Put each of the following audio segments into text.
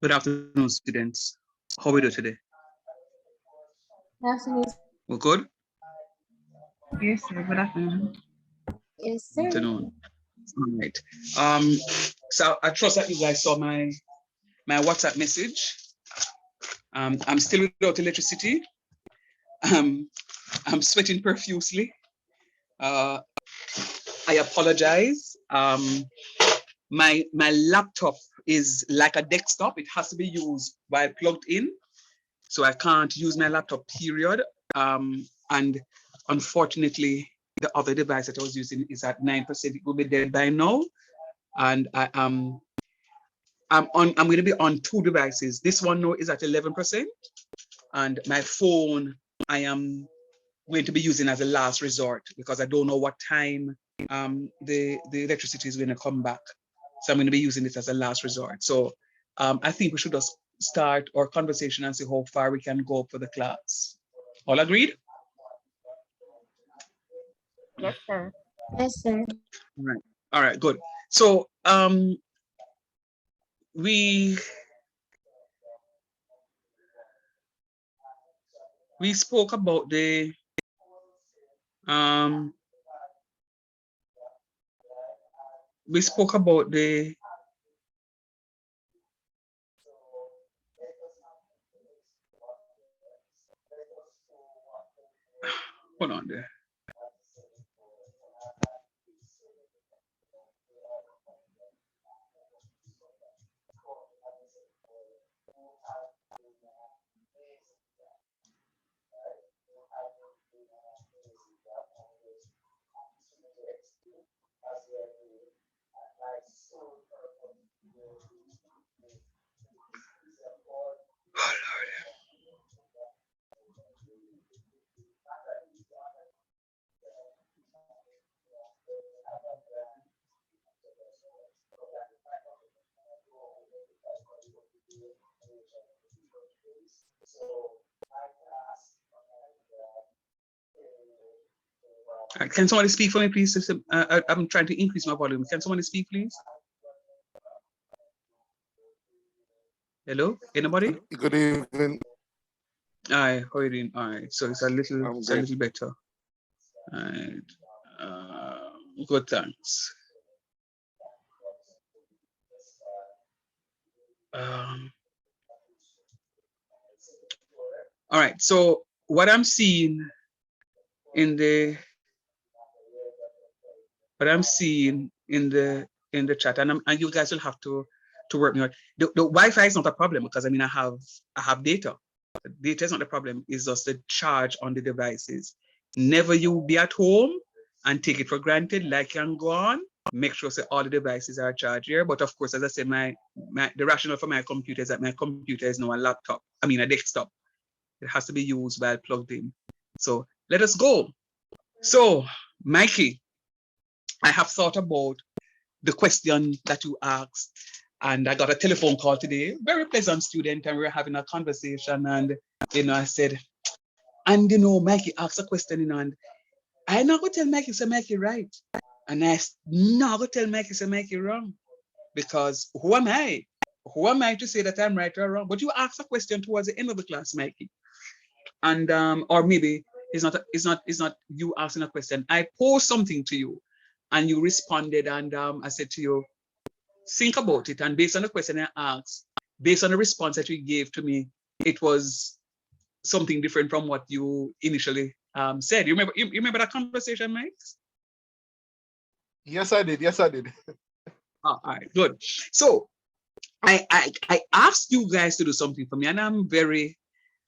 Good afternoon, students. How are we doing today? Good afternoon. We're good? Yes, sir. Good afternoon. Yes, sir. Good afternoon. All right. So I trust that you guys saw my WhatsApp message. I'm still without electricity. I'm sweating profusely. I apologize. My laptop is like a desktop. It has to be used while plugged in. So I can't use my laptop, period. And unfortunately, the other device that I was using is at 9%. It will be dead by now. And I'm going to be on two devices. This one now is at 11%. And my phone, I am going to be using as a last resort because I don't know what time the electricity is going to come back. So I'm going to be using it as a last resort. So I think we should just start our conversation and see how far we can go for the class. All agreed? Yes, sir. Yes, sir. All right, good. So we spoke about the hold on there. Oh, Lord. Can somebody speak for me, please? I'm trying to increase my volume. Can somebody speak, please? Hello, anybody? Good evening. Hi, how are you doing? All right, so it's a little better. All right, good, thanks. All right, so what I'm seeing in the chat, and you guys will have to work me out. The Wi-Fi is not a problem because I mean I have data. Data is not the problem. It's just the charge on the devices. Never you be at home and take it for granted like can go on. Make sure that all the devices are charged here. But of course, as I said, the rationale for my computer is that my computer is now a laptop. I mean a desktop. It has to be used while plugged in. So let us go. So Mikey, I have thought about the question that you asked, and I got a telephone call today, very pleasant student, and we were having a conversation, and I said, and Mikey asked a question, and I not gonna tell Mikey say Mikey right, and I not gonna tell Mikey say Mikey wrong, because who am I? Who am I to say that I'm right or wrong? But you asked a question towards the end of the class, Mikey, and or maybe it's not you asking a question. I posed something to you, and you responded, and I said to you, think about it, and based on the question I asked, based on the response that you gave to me, it was something different from what you initially said. You remember that conversation, Mike? Yes, I did. Yes, I did. All right, good. So I asked you guys to do something for me, and I'm very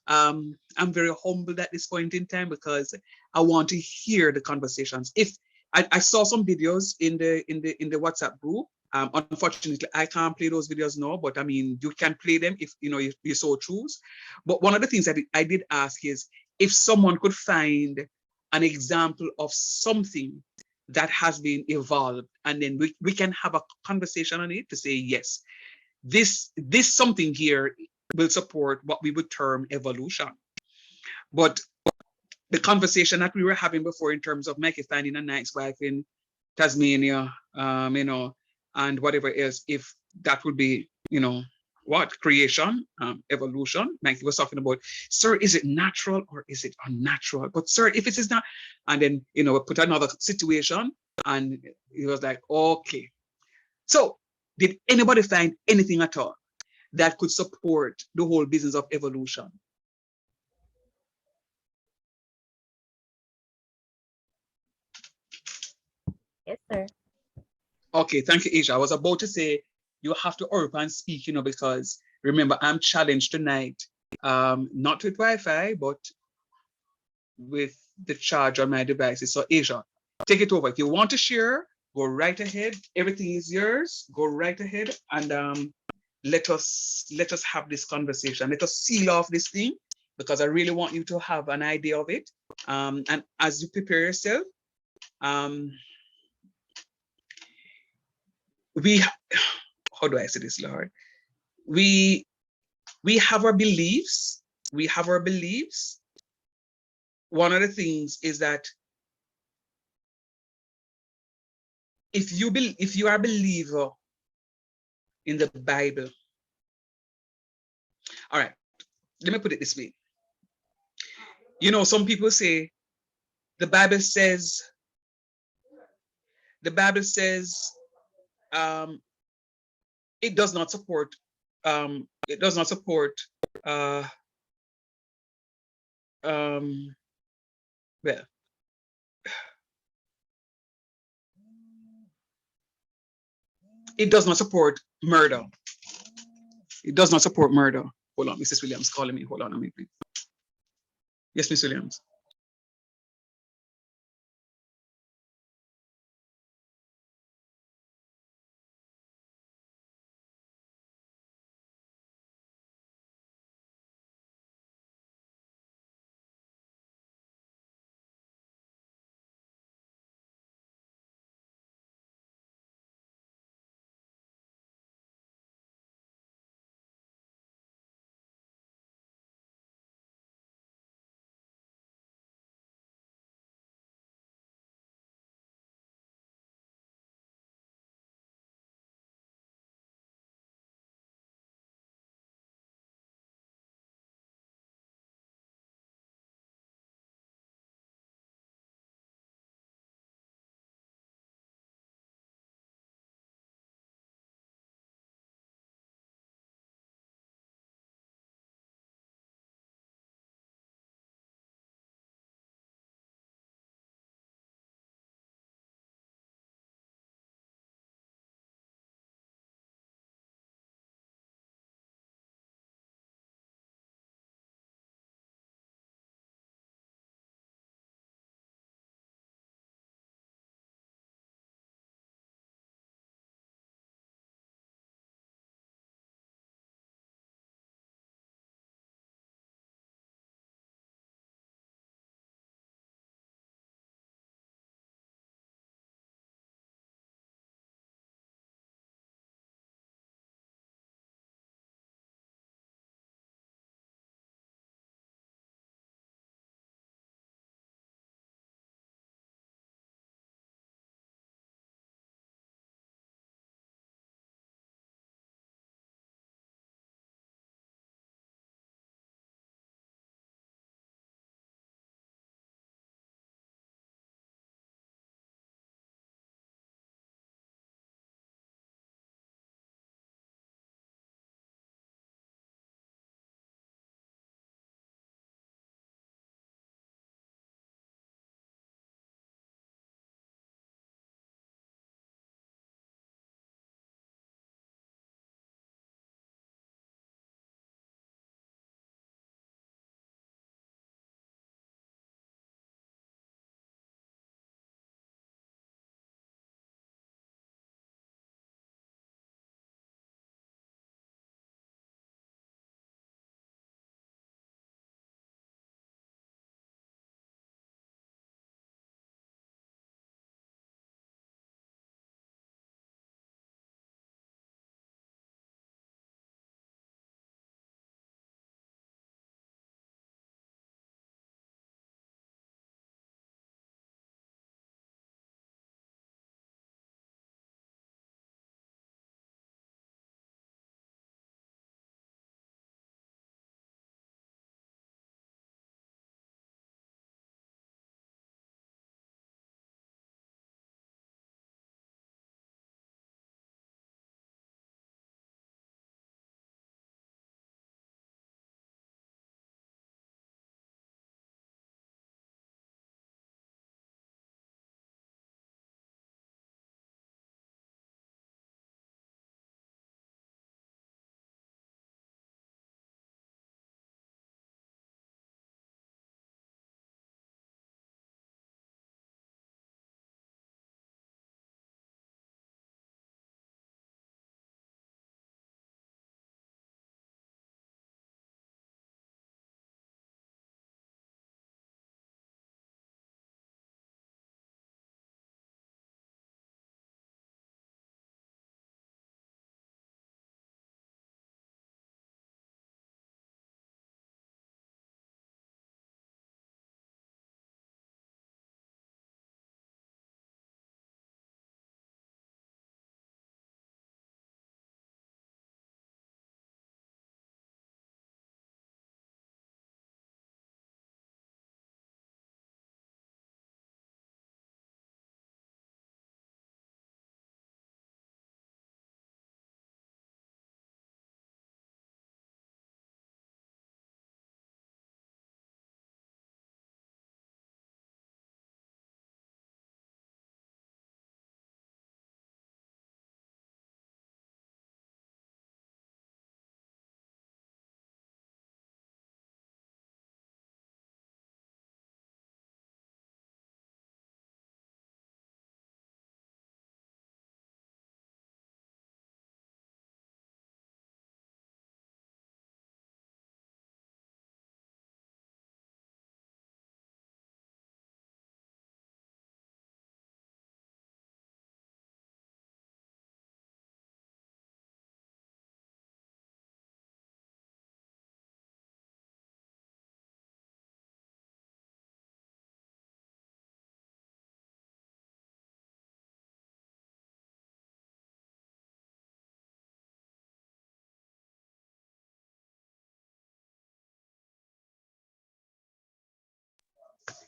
humbled at this point in time because I want to hear the conversations. If I saw some videos in the WhatsApp group. Unfortunately, I can't play those videos now, but I mean, you can play them if you so choose. But one of the things that I did ask is if someone could find an example of something that has been evolved, and then we can have a conversation on it to say, yes, this something here will support what we would term evolution. But the conversation that we were having before in terms of Mikey finding a nice wife in Tasmania, and whatever else, if that would be, what? Creation, evolution. Mikey was talking about, sir, is it natural or is it unnatural? But sir, if it is not, and then, you know, put another situation, and he was like, okay. So did anybody find anything at all that could support the whole business of evolution? Yes, sir. Okay, thank you, Asia. I was about to say, you have to hurry up and speak, you know, because remember, I'm challenged tonight, not with Wi-Fi, but with the charge on my devices. So Asia, take it over. If you want to share, go right ahead. Everything is yours. Go right ahead, and let us have this conversation. Let us seal off this thing, because I really want you to have an idea of it. And as you prepare yourself, we, how do I say this, Lord? We have our beliefs. We have our beliefs. One of the things is that if you are a believer in the Bible, all right, let me put it this way. You know, some people say the Bible says it does not support uh well, it does not support murder. It does not support murder. Hold on, Mrs. Williams calling me. Hold on a minute, please. Yes, Miss Williams.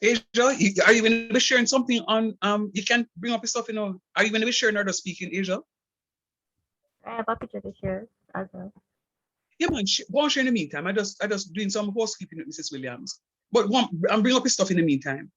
Asia, are you going to be sharing something on, you can bring up your stuff, are you going to be sharing or just speaking, Asia? I have a picture to share as well. Yeah, man, go on share in the meantime. I just doing some housekeeping with Mrs. Williams. But I'm bring up your stuff in the meantime.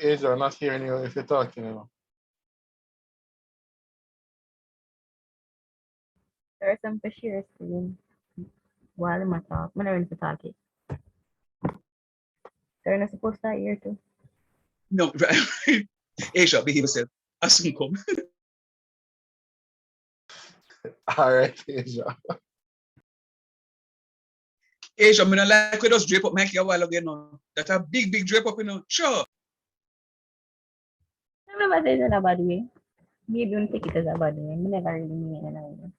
Asia, I'm not hearing you if you're talking. There's some to share screen while I'm talk. I'm not to talk it. They're not supposed to hear too. No, right. Asia, behave yourself. I soon come. All right, Asia. Asia, I mean, like we just drape up Mikey a while ago, That a big drape up, Sure. I remember saying in a bad way. Maybe don't take it as a bad way. I never really mean it in a way.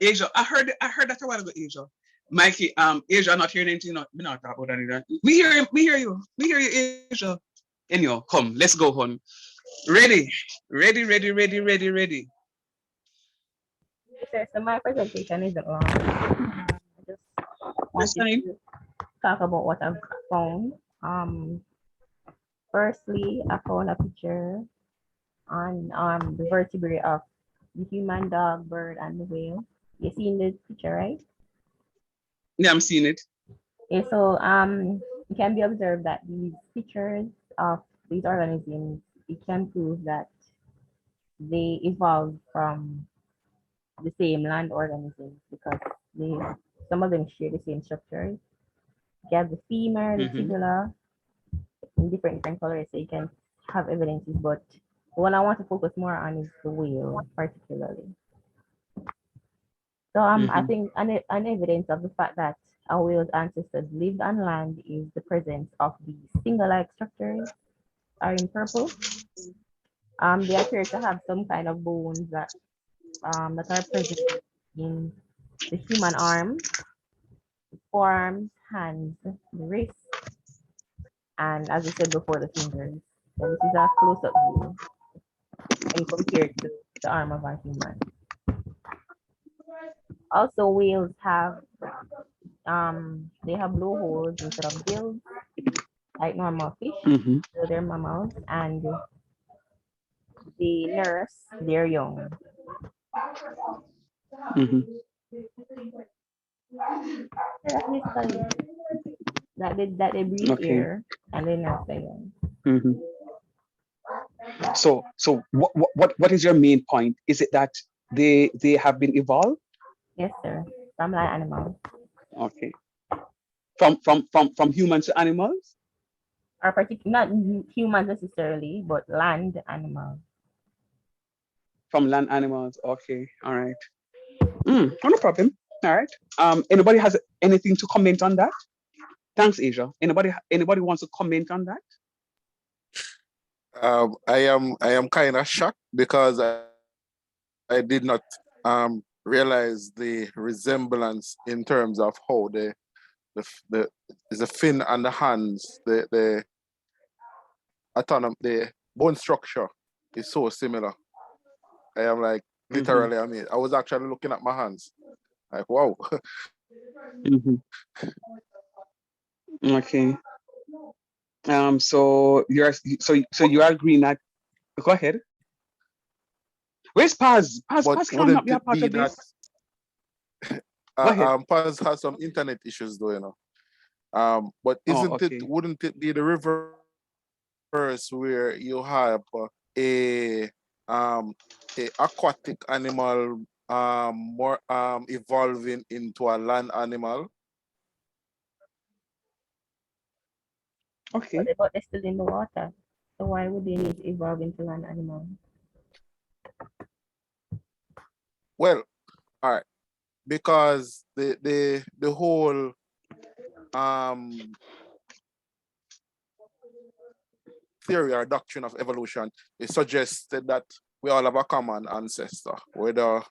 Asia, I heard that a while ago, Asia. Mikey, Asia, not hearing anything, me not talk about anything. Me hear you, Asia. Anyhow, come, let's go on. Ready. Sir, so my presentation isn't long. I just wanted to talk about what I've found. Firstly, I found a picture on the vertebrae of the human, dog, bird, and the whale. You seen the picture, right? Yeah, I'm seeing it. Okay, so it can be observed that these pictures of these organisms, it can prove that they evolved from the same land organisms because some of them share the same structures. You have the femur, the tibula, in different colors, so you can have evidences. But the one I want to focus more on is the whale, particularly. So I think an evidence of the fact that our whale's ancestors lived on land is the presence of the finger-like structures are in purple. They appear to have some kind of bones that are present in the human arm, the forearms, hands, the wrists, and as I said before, the fingers. So this is a close-up view and compared to the arm of a human. Also, whales have they have blowholes instead of gills, like normal fish. So they're mammals, and they nurse their young. That's basically that they breathe air and they nurse their young. So what is your main point? Is it that they have been evolved? Yes, sir. From land animals. Okay. From humans to animals? or not humans necessarily, but land animals. From land animals. Okay, all right. No problem. All right. Anybody has anything to comment on that? Thanks, Asia. Anybody wants to comment on that? I am kind of shocked because I did not realize the resemblance in terms of how the fin and the hands, the the bone structure is so similar. I am like literally, I mean, I was actually looking at my hands, like wow. Okay. So you are agreeing that. Go ahead. Where's Paz? But Paz cannot wouldn't be a it part be of that this. Go ahead. Paz has some internet issues though, you know. But Oh, okay. wouldn't it be the reverse where you have a aquatic animal more evolving into a land animal? Okay. But they're still in the water. So why would they need to evolve into land animals? Well, all right, because the whole theory or doctrine of evolution, it suggested that we all have a common ancestor, whether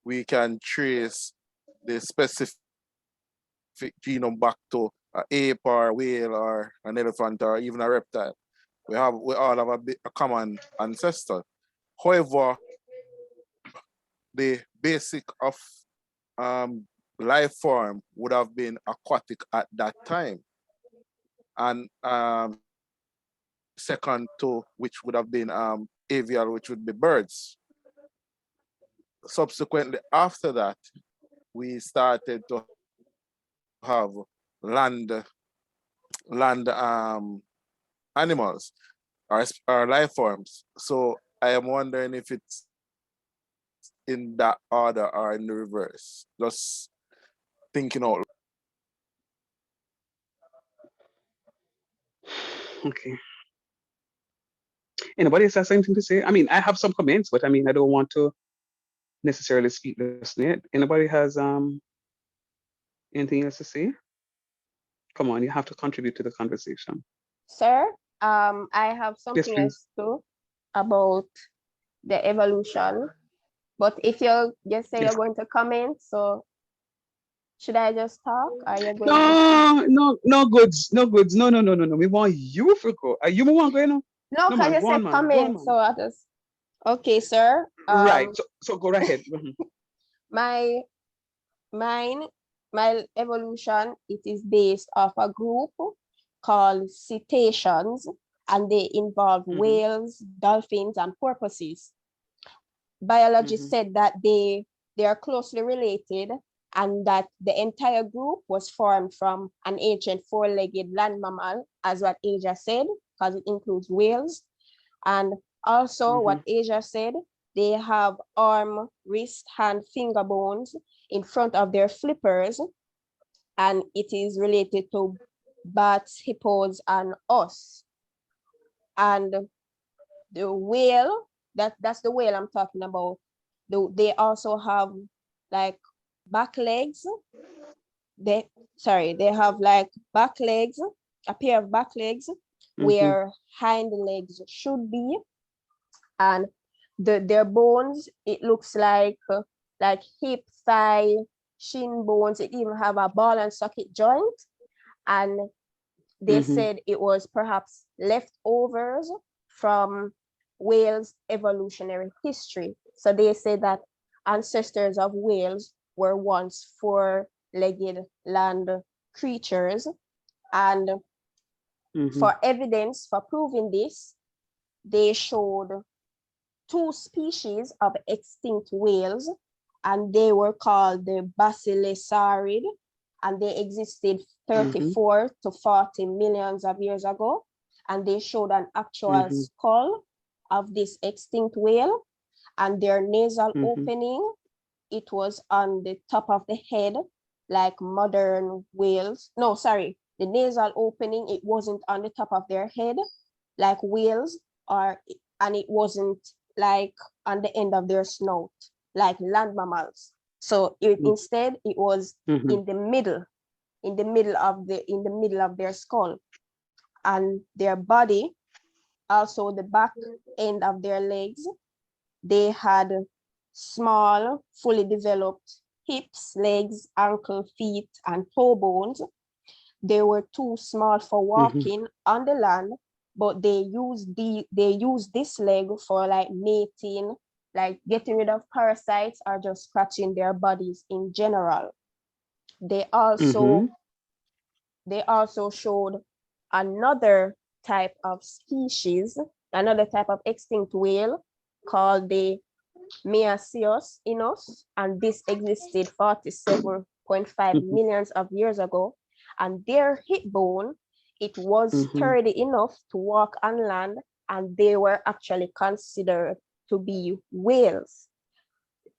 we can trace the specific genome back to an ape or a whale or an elephant or even a reptile. We all have a common ancestor. However, the basic of life form would have been aquatic at that time. And second to which would have been avial, which would be birds. Subsequently, after that, we started to have land animals or life forms. So I am wondering if it's in that order or in the reverse. Just thinking out. Okay. Anybody else has anything to say? I mean, I have some comments, but I mean, I don't want to necessarily speak this yet. Anybody has anything else to say? Come on, you have to contribute to the conversation. Sir, I have Yes, something please. else too about the evolution. But if you just say Yes. you're going to comment, so should I just talk? Or you're going to? No goods, no goods. No. We want you to go. Are you want going on? No, No because man, you go on, said man. Go on, comment, so man. I just. Okay, sir. Right. So go right ahead. My mine, my evolution, it is based off a group called cetaceans, and they involve whales, dolphins, and porpoises. Biologists said that they are closely related and that the entire group was formed from an ancient four-legged land mammal, as what Asia said, because it includes whales. And also what Asia said, they have arm, wrist, hand, finger bones in front of their flippers, and it is related to bats, hippos, and us. And the whale, that's the whale I'm talking about. They also have like back legs. They have like back legs, a pair of back legs where hind legs should be, and their bones, it looks like hip, thigh, shin bones. It even have a ball and socket joint, and they said it was perhaps leftovers from whales' evolutionary history. So they say that ancestors of whales were once four-legged land creatures. And for evidence for proving this, they showed two species of extinct whales, and they were called the basilosaurid, and they existed 34 to 40 millions of years ago. And they showed an actual skull of this extinct whale, and their nasal opening, it was on the top of the head, like modern whales. No, sorry, the nasal opening, it wasn't on the top of their head like whales, and it wasn't like on the end of their snout like land mammals. So instead it was in the middle of their skull, and their body, also the back end of their legs, they had small, fully developed hips, legs, ankle, feet, and toe bones. They were too small for walking on the land, but they used this leg for like mating, like getting rid of parasites or just scratching their bodies in general. They also showed another type of species, another type of extinct whale called the Meaceus inus, and this existed 47.5 millions of years ago. And their hip bone, it was sturdy enough to walk on land, and they were actually considered to be whales.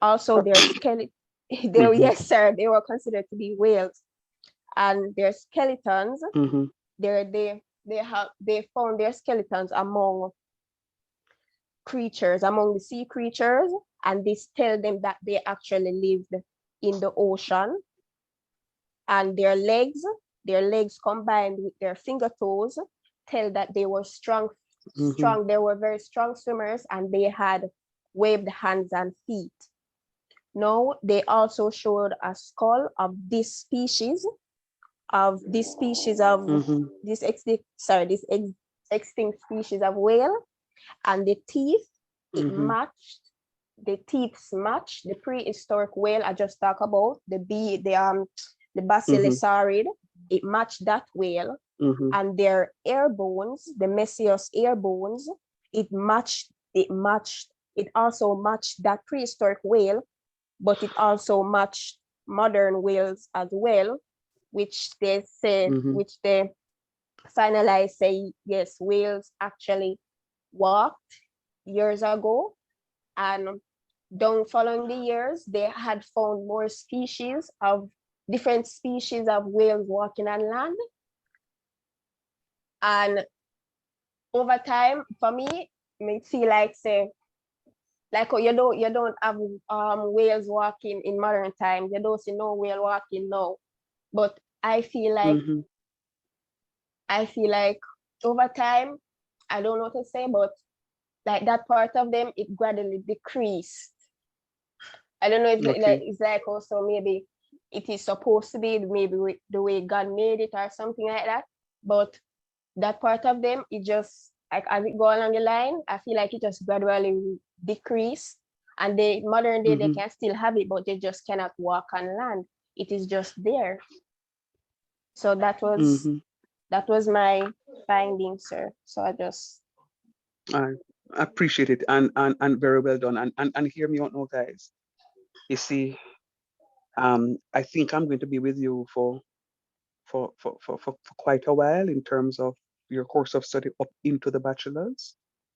Also, their skeleton, yes, sir, they were considered to be whales. And their skeletons, they found their skeletons among the sea creatures, and this tell them that they actually lived in the ocean. And their legs combined with their finger toes tell that they were strong, they were very strong swimmers, and they had webbed hands and feet. Now, they also showed a skull of this species of this extinct species of whale, and the teeth, matched the prehistoric whale I just talked about, the basilosaurid. It matched that whale, and their air bones, the Meaceus air bones, it also matched that prehistoric whale, but it also matched modern whales as well, which they finalized say, yes, whales actually walked years ago. And following the years, they had found more different species of whales walking on land. And over time, for me, it feel like say, like you don't have whales walking in modern times. You don't see no whale walking now. But I feel like over time, I don't know what to say, but like that part of them, it gradually decreased. I don't know if it's like also maybe it is supposed to be maybe the way God made it or something like that. But that part of them, it just, like as it go along the line, I feel like it just gradually decreased. And the modern day, they can still have it, but they just cannot walk on land. It is just there. So that was my finding, sir. So I appreciate it, and very well done. And hear me out now, guys. You see, I think I'm going to be with you for quite a while in terms of your course of study up into the bachelor's.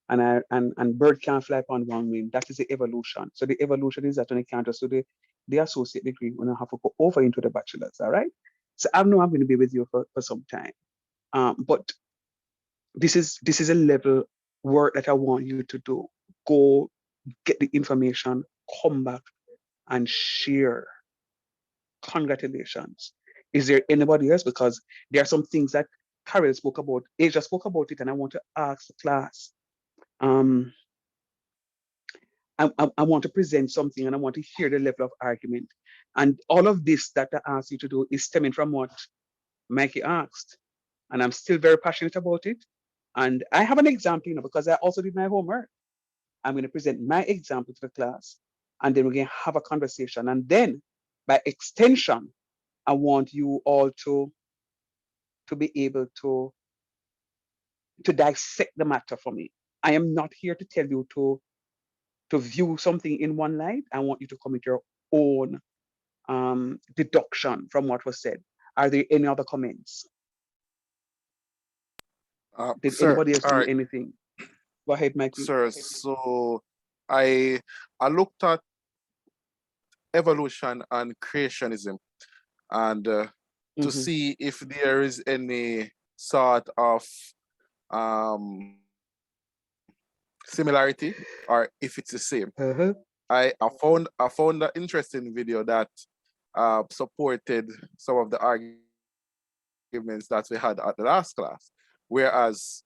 And bird can't fly upon one wing. That is the evolution. So the evolution is that when you can't just do the associate degree, when you have to go over into the bachelor's, all right? So I know I'm going to be with you for some time. But this is a level work that I want you to do. Go get the information, come back and share. Congratulations. Is there anybody else? Because there are some things that Carol spoke about. Asia spoke about it, and I want to ask the class. I want to present something, and I want to hear the level of argument. And all of this that I asked you to do is stemming from what Mikey asked. And I'm still very passionate about it. And I have an example, because I also did my homework. I'm going to present my example to the class, and then we're going to have a conversation. And then, by extension, I want you all to be able to dissect the matter for me. I am not here to tell you to view something in one light. I want you to come with your own deduction from what was said. Are there any other comments? Did anybody else do anything? Go ahead, Mikey. Sir, so I looked at evolution and creationism, and to see if there is any sort of similarity or if it's the same. I found an interesting video that supported some of the arguments that we had at the last class. Whereas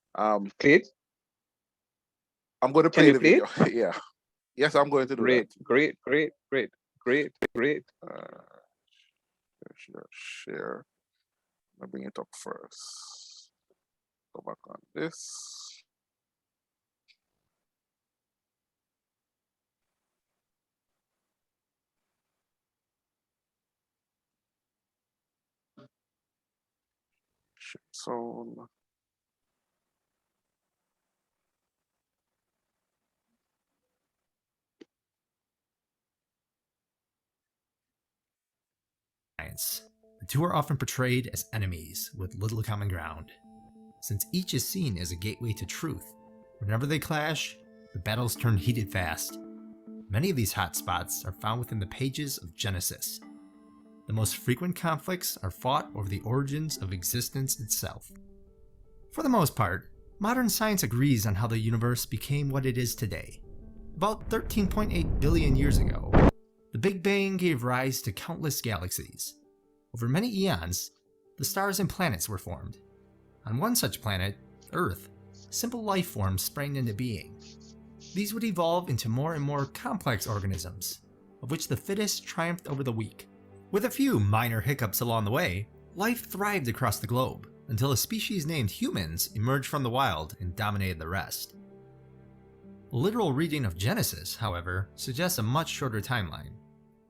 Great. I'm going to Can play you the play video. Yeah. Yes, I'm going to do Great, that. great, great, great, great, great. Share. I'll bring it up first. Go back on this. So the two are often portrayed as enemies with little common ground. Since each is seen as a gateway to truth, whenever they clash, the battles turn heated fast. Many of these hotspots are found within the pages of Genesis. The most frequent conflicts are fought over the origins of existence itself. For the most part, modern science agrees on how the universe became what it is today. About 13.8 billion years ago, the Big Bang gave rise to countless galaxies. Over many eons, the stars and planets were formed. On one such planet, Earth, simple life forms sprang into being. These would evolve into more and more complex organisms, of which the fittest triumphed over the weak. With a few minor hiccups along the way, life thrived across the globe, until a species named humans emerged from the wild and dominated the rest. A literal reading of Genesis, however, suggests a much shorter timeline.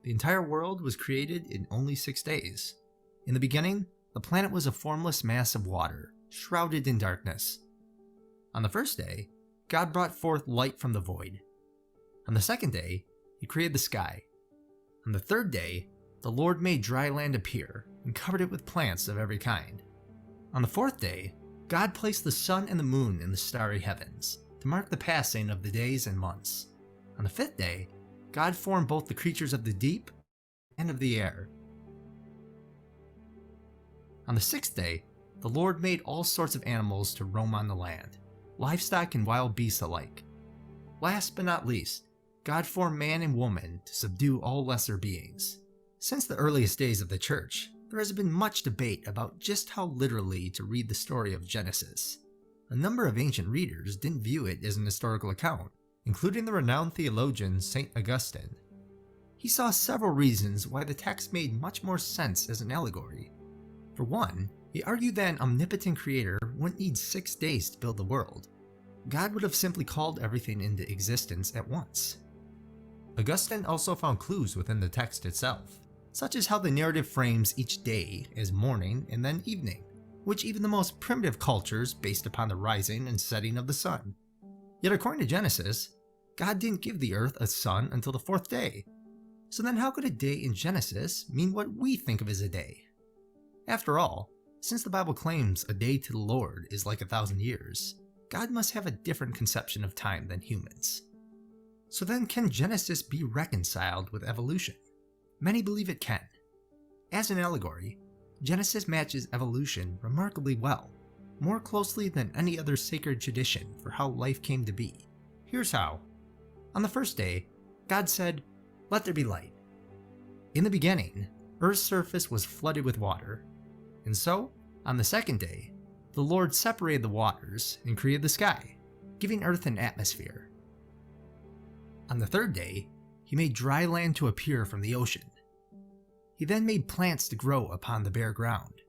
The entire world was created in only 6 days. In the beginning, the planet was a formless mass of water, shrouded in darkness. On the first day, God brought forth light from the void. On the second day, he created the sky. On the third day, the Lord made dry land appear and covered it with plants of every kind. On the fourth day, God placed the sun and the moon in the starry heavens to mark the passing of the days and months. On the fifth day, God formed both the creatures of the deep and of the air. On the sixth day, the Lord made all sorts of animals to roam on the land, livestock and wild beasts alike. Last but not least, God formed man and woman to subdue all lesser beings. Since the earliest days of the church, there has been much debate about just how literally to read the story of Genesis. A number of ancient readers didn't view it as an historical account, including the renowned theologian St. Augustine. He saw several reasons why the text made much more sense as an allegory. For one, he argued that an omnipotent creator wouldn't need 6 days to build the world. God would have simply called everything into existence at once. Augustine also found clues within the text itself, such as how the narrative frames each day as morning and then evening, which even the most primitive cultures based upon the rising and setting of the sun. Yet according to Genesis, God didn't give the earth a sun until the 4th day. So then how could a day in Genesis mean what we think of as a day? After all, since the Bible claims a day to the Lord is like 1,000 years, God must have a different conception of time than humans. So then can Genesis be reconciled with evolution? Many believe it can. As an allegory, Genesis matches evolution remarkably well, more closely than any other sacred tradition for how life came to be. Here's how. On the first day, God said, "Let there be light." In the beginning, Earth's surface was flooded with water. And so, on the second day, the Lord separated the waters and created the sky, giving Earth an atmosphere. On the third day, he made dry land to appear from the ocean. He then made plants to grow upon the bare ground.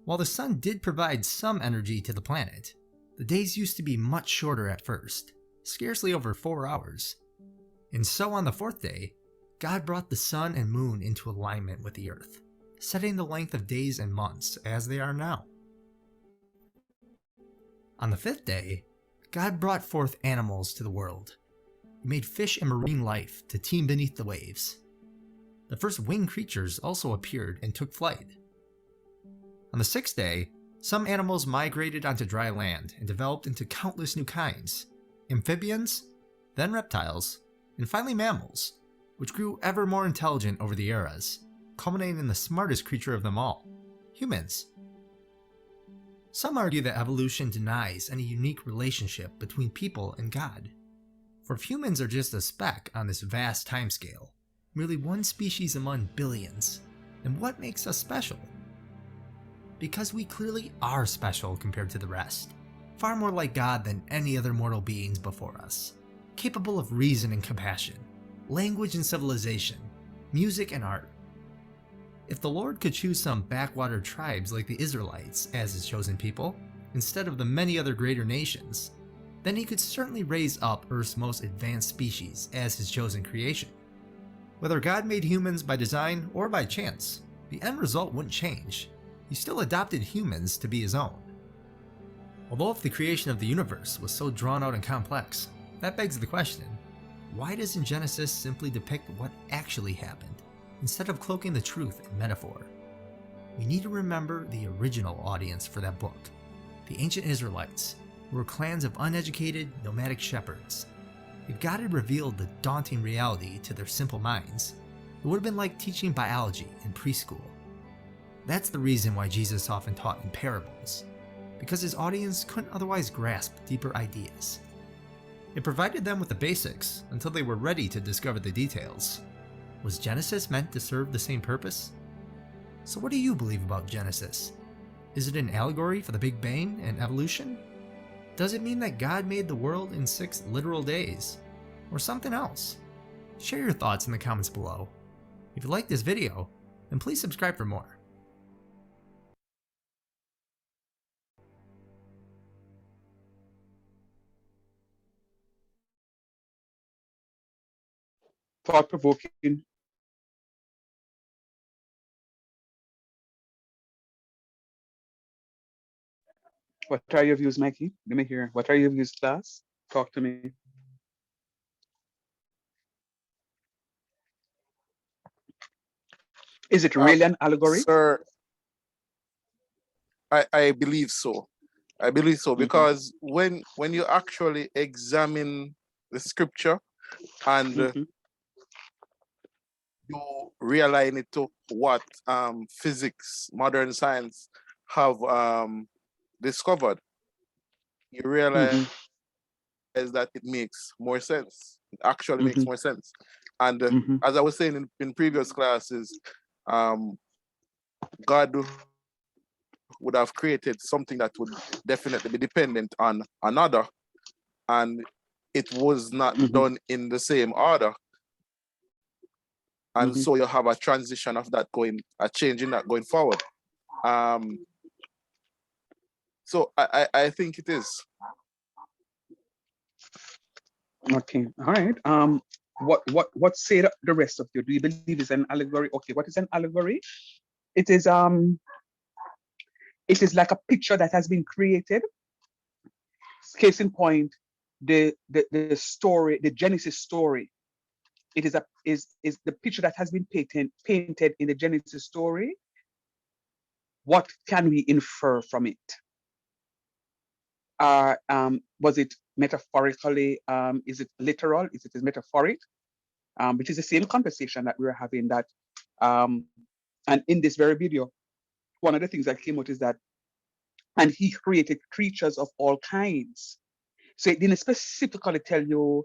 While the sun did provide some energy to the planet, the days used to be much shorter at first, scarcely over 4 hours. And so on the 4th day, God brought the sun and moon into alignment with the earth, setting the length of days and months as they are now. On the 5th day, God brought forth animals to the world. He made fish and marine life to teem beneath the waves. The first winged creatures also appeared and took flight. On the 6th day, some animals migrated onto dry land and developed into countless new kinds, amphibians, then reptiles, and finally mammals, which grew ever more intelligent over the eras. culminating in the smartest creature of them all, humans. Some argue that evolution denies any unique relationship between people and God. For if humans are just a speck on this vast timescale, merely one species among billions, then what makes us special? Because we clearly are special compared to the rest, far more like God than any other mortal beings before us, capable of reason and compassion, language and civilization, music and art. If the Lord could choose some backwater tribes like the Israelites as his chosen people, instead of the many other greater nations, then he could certainly raise up Earth's most advanced species as his chosen creation. Whether God made humans by design or by chance, the end result wouldn't change. He still adopted humans to be his own. Although if the creation of the universe was so drawn out and complex, that begs the question, why doesn't Genesis simply depict what actually happened, instead of cloaking the truth in metaphor? We need to remember the original audience for that book, the ancient Israelites, who were clans of uneducated, nomadic shepherds. If God had revealed the daunting reality to their simple minds, it would have been like teaching biology in preschool. That's the reason why Jesus often taught in parables, because his audience couldn't otherwise grasp deeper ideas. It provided them with the basics until they were ready to discover the details. Was Genesis meant to serve the same purpose? So what do you believe about Genesis? Is it an allegory for the Big Bang and evolution? Does it mean that God made the world in 6 literal days? Or something else? Share your thoughts in the comments below. If you like this video, then please subscribe for more. Thought-provoking. What are your views, Mikey? Let me hear. What are your views, class? Talk to me. Is it really an allegory? Sir, I believe so. I believe so because when you actually examine the scripture and you realign it to what physics, modern science have discovered, you realize that it makes more sense. It actually makes more sense. And as I was saying in previous classes, God would have created something that would definitely be dependent on another, and it was not done in the same order. And so you have a transition of that a change in that going forward. So I think it is. Okay, all right. What say the rest of you? Do you believe it's an allegory? Okay, what is an allegory? It is like a picture that has been created. Case in point, the story, the Genesis story. It is the picture that has been painted in the Genesis story. What can we infer from it? Was it metaphorically? Is it literal? Is it metaphoric? Which is the same conversation that we were having. That, and in this very video, one of the things that came out is that, and he created creatures of all kinds. So it didn't specifically tell you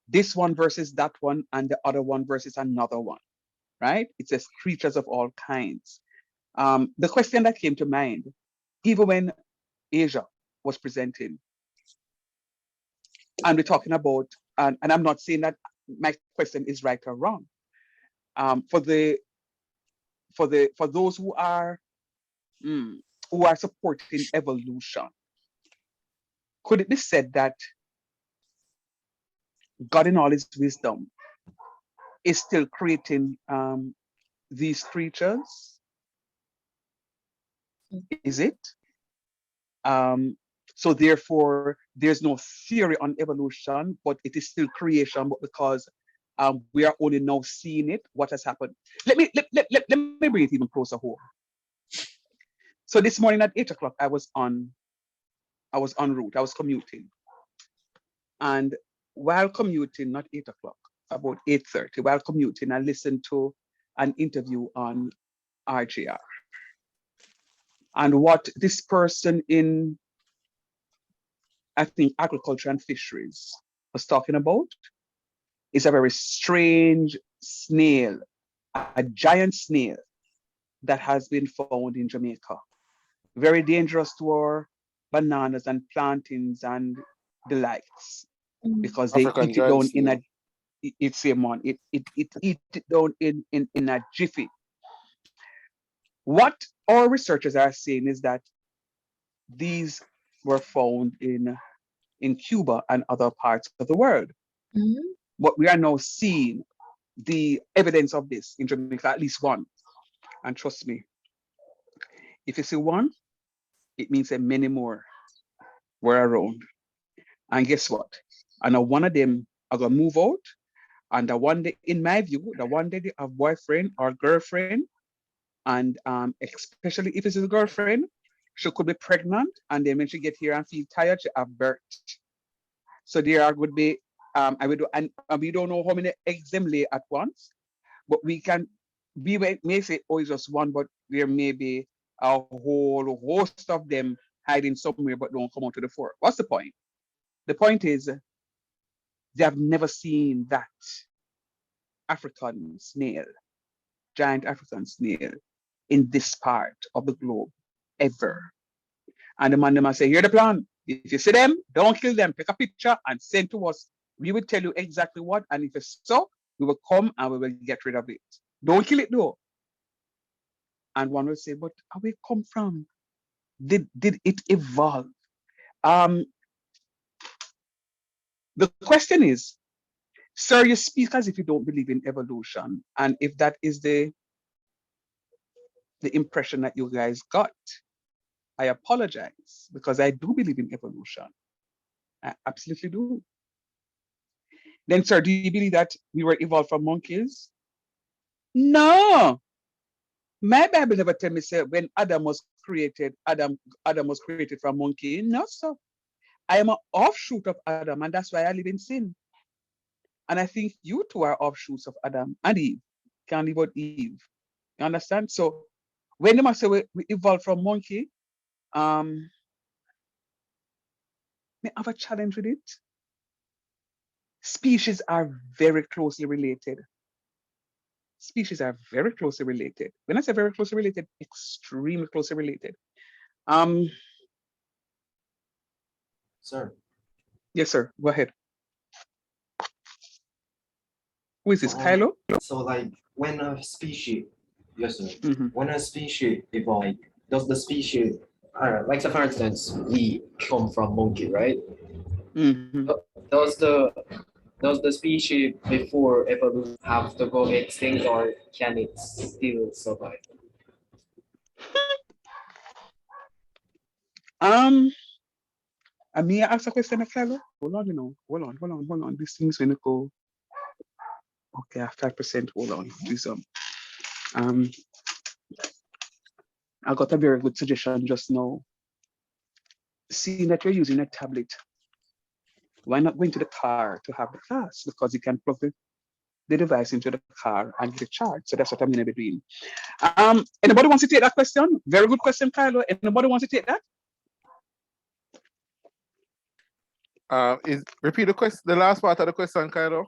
this one versus that one and the other one versus another one, right? It says creatures of all kinds. The question that came to mind, even when Asia was presenting, and we're talking about, and I'm not saying that my question is right or wrong. For those who are supporting evolution, could it be said that God in all his wisdom is still creating these creatures? Is it? So therefore, there's no theory on evolution, but it is still creation, but because we are only now seeing it, what has happened. Let me bring it even closer home. So this morning at 8 o'clock, I was en route, I was commuting. And while commuting, not 8 o'clock, about 8:30, while commuting, I listened to an interview on RJR. And what this person in, I think, agriculture and fisheries was talking about is a very strange snail, a giant snail that has been found in Jamaica. Very dangerous to our bananas and plantains and the likes, because they African eat it giant down in snail. it's a man. It eat it down in a jiffy. What our researchers are saying is that these were found in Cuba and other parts of the world. But we are now seeing the evidence of this in Jamaica, at least one. And trust me, if you see one, it means that many more were around. And guess what? And one of them are gonna move out. And the one day, in my view, the one day they have boyfriend or girlfriend, and especially if it's a girlfriend, she could be pregnant, and then when she get here and feel tired, she have birth. So there would be, I would, and we don't know how many eggs them lay at once, but we may say, oh, it's just one, but there may be a whole host of them hiding somewhere, but don't come out to the fore. What's the point? The point is, they have never seen that African snail, giant African snail, in this part of the globe ever. And the man them say, here the plan. If you see them, don't kill them. Take a picture and send to us. We will tell you exactly what. And if it's so, we will come and we will get rid of it. Don't kill it though. And one will say, but where we come from? Did it evolve? The question is, sir, you speak as if you don't believe in evolution. And if that is the impression that you guys got, I apologize, because I do believe in evolution. I absolutely do. Then, sir, do you believe that we were evolved from monkeys? No. My Bible never tell me, say, when Adam was created from monkey. No, sir. I am an offshoot of Adam, and that's why I live in sin. And I think you two are offshoots of Adam and Eve. Can't live out Eve. You understand? So when they must say we evolved from monkey, may have a challenge with it. Species are very closely related. Species are very closely related. When I say very closely related, extremely closely related. Sir. Yes, sir. Go ahead. Who is this, Kylo? So like when a species, yes sir, Mm-hmm. when a species evolve, does the species, like so for instance, we come from monkey, right? Mm-hmm. Does the species before evolution have to go extinct, or can it still survive? I may ask a question, Kylo? Hold on, hold on. These things when you go. Okay, 5%. Hold on. Do some. I got a very good suggestion just now. Seeing that you're using a tablet, why not go into the car to have the class? Because you can plug the device into the car and get it charged. So that's what I'm going to be doing. Anybody wants to take that question? Very good question, Kylo. Anybody wants to take that? Repeat the question, the last part of the question, Kylo.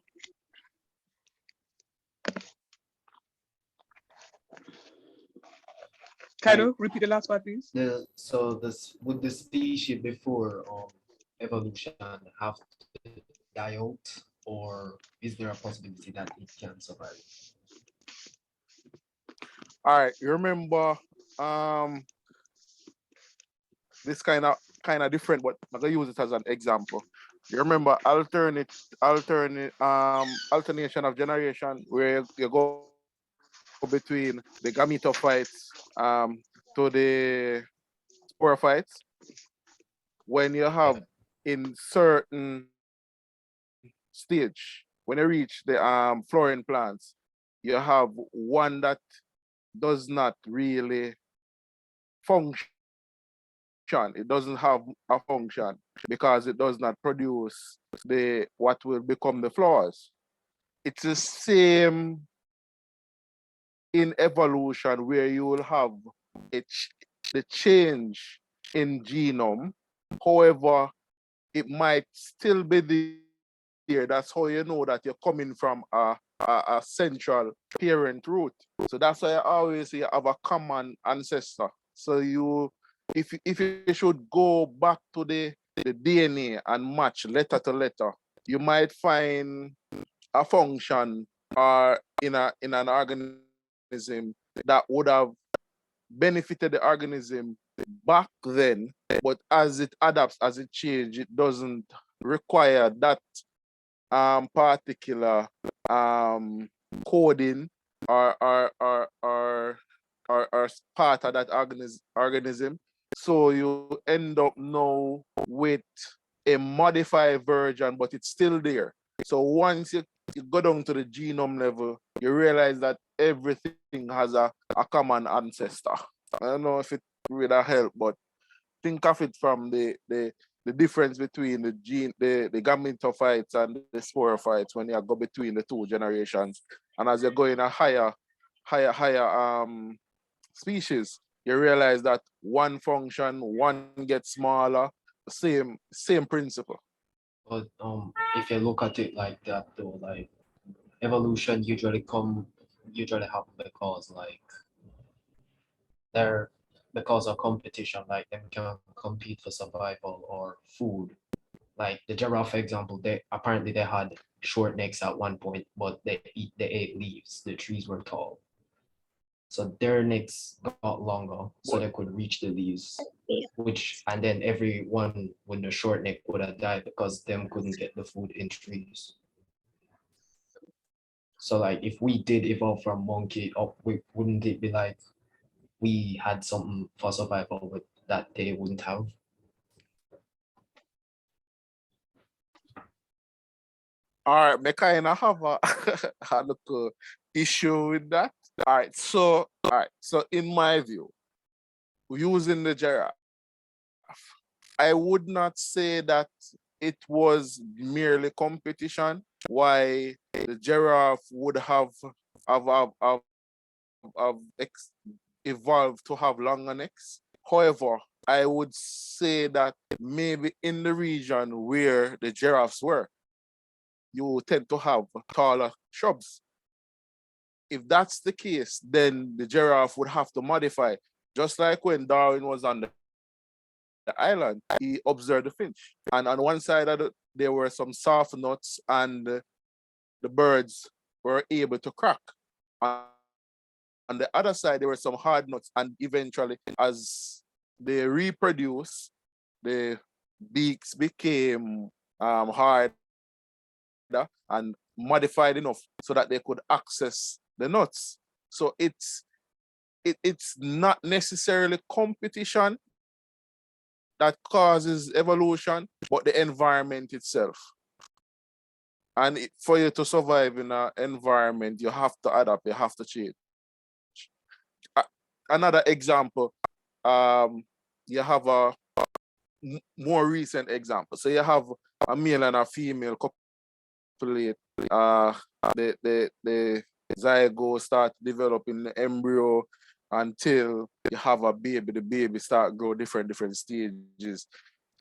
Kylo, repeat the last part, please. Would the species before evolution have to die out, or is there a possibility that it can survive? All right, you remember this kind of different, but I'm gonna use it as an example. You remember alternation of generation, where you go between the gametophytes to the sporophytes. When you have in certain stage, when you reach the flowering plants, you have one that does not really function. It doesn't have a function because it does not produce what will become the flowers. It's the same in evolution where you will have the change in genome. However, it might still be there. That's how you know that you're coming from a central parent root. So that's why I always say you have a common ancestor. So if you should go back to the DNA and match letter to letter, you might find a function or in an organism that would have benefited the organism back then, but as it adapts, as it changes, it doesn't require that particular coding or part of that organism. So you end up now with a modified version, but it's still there. So once you go down to the genome level, you realize that everything has a common ancestor. I don't know if it really help, but think of it from the difference between the gametophytes and the sporophytes when you go between the two generations. And as you go in a higher species, you realize that one function, one gets smaller, same principle. But if you look at it like that though, like evolution usually happen because like they're because of competition, like them can compete for survival or food. Like the giraffe example, they apparently they had short necks at one point, but they ate leaves. The trees were tall. So their necks got longer so they could reach the leaves. And then everyone with the short neck would have died because them couldn't get the food in trees. So like if we did evolve from monkey up, wouldn't it be like we had something for survival with that they wouldn't have? All right, me kind of have a little issue with that. All right, so in my view, using the giraffe, I would not say that it was merely competition. Why the giraffe would have evolved to have longer necks. However, I would say that maybe in the region where the giraffes were, you tend to have taller shrubs. If that's the case, then the giraffe would have to modify. Just like when Darwin was on the island, he observed the finch. And on one side of there were some soft nuts and the birds were able to crack. On the other side, there were some hard nuts, and eventually, as they reproduce, the beaks became hard and modified enough so that they could access the nuts. So it's not necessarily competition that causes evolution, but the environment itself. And for you to survive in an environment, you have to adapt, you have to change. Another example, you have a more recent example. So you have a male and a female copulate. The zygote start developing the embryo until you have a baby. The baby start grow different stages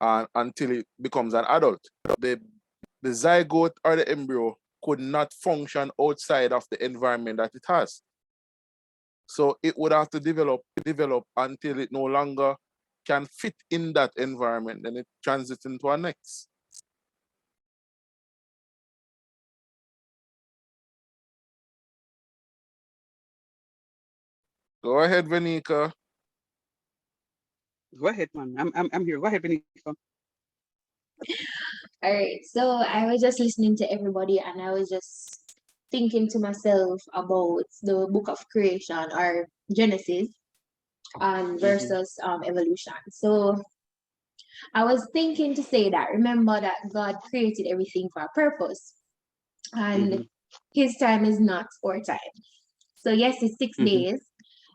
until it becomes an adult. The zygote or the embryo could not function outside of the environment that it has. So it would have to develop until it no longer can fit in that environment, then it transits into our next. Go ahead, Venika. Go ahead, man. I'm here. Go ahead, Benita. All right, so I was just listening to everybody and I was just thinking to myself about the book of creation or Genesis versus evolution. So I was thinking to say that remember that God created everything for a purpose and his time is not our time. So yes, it's 6 days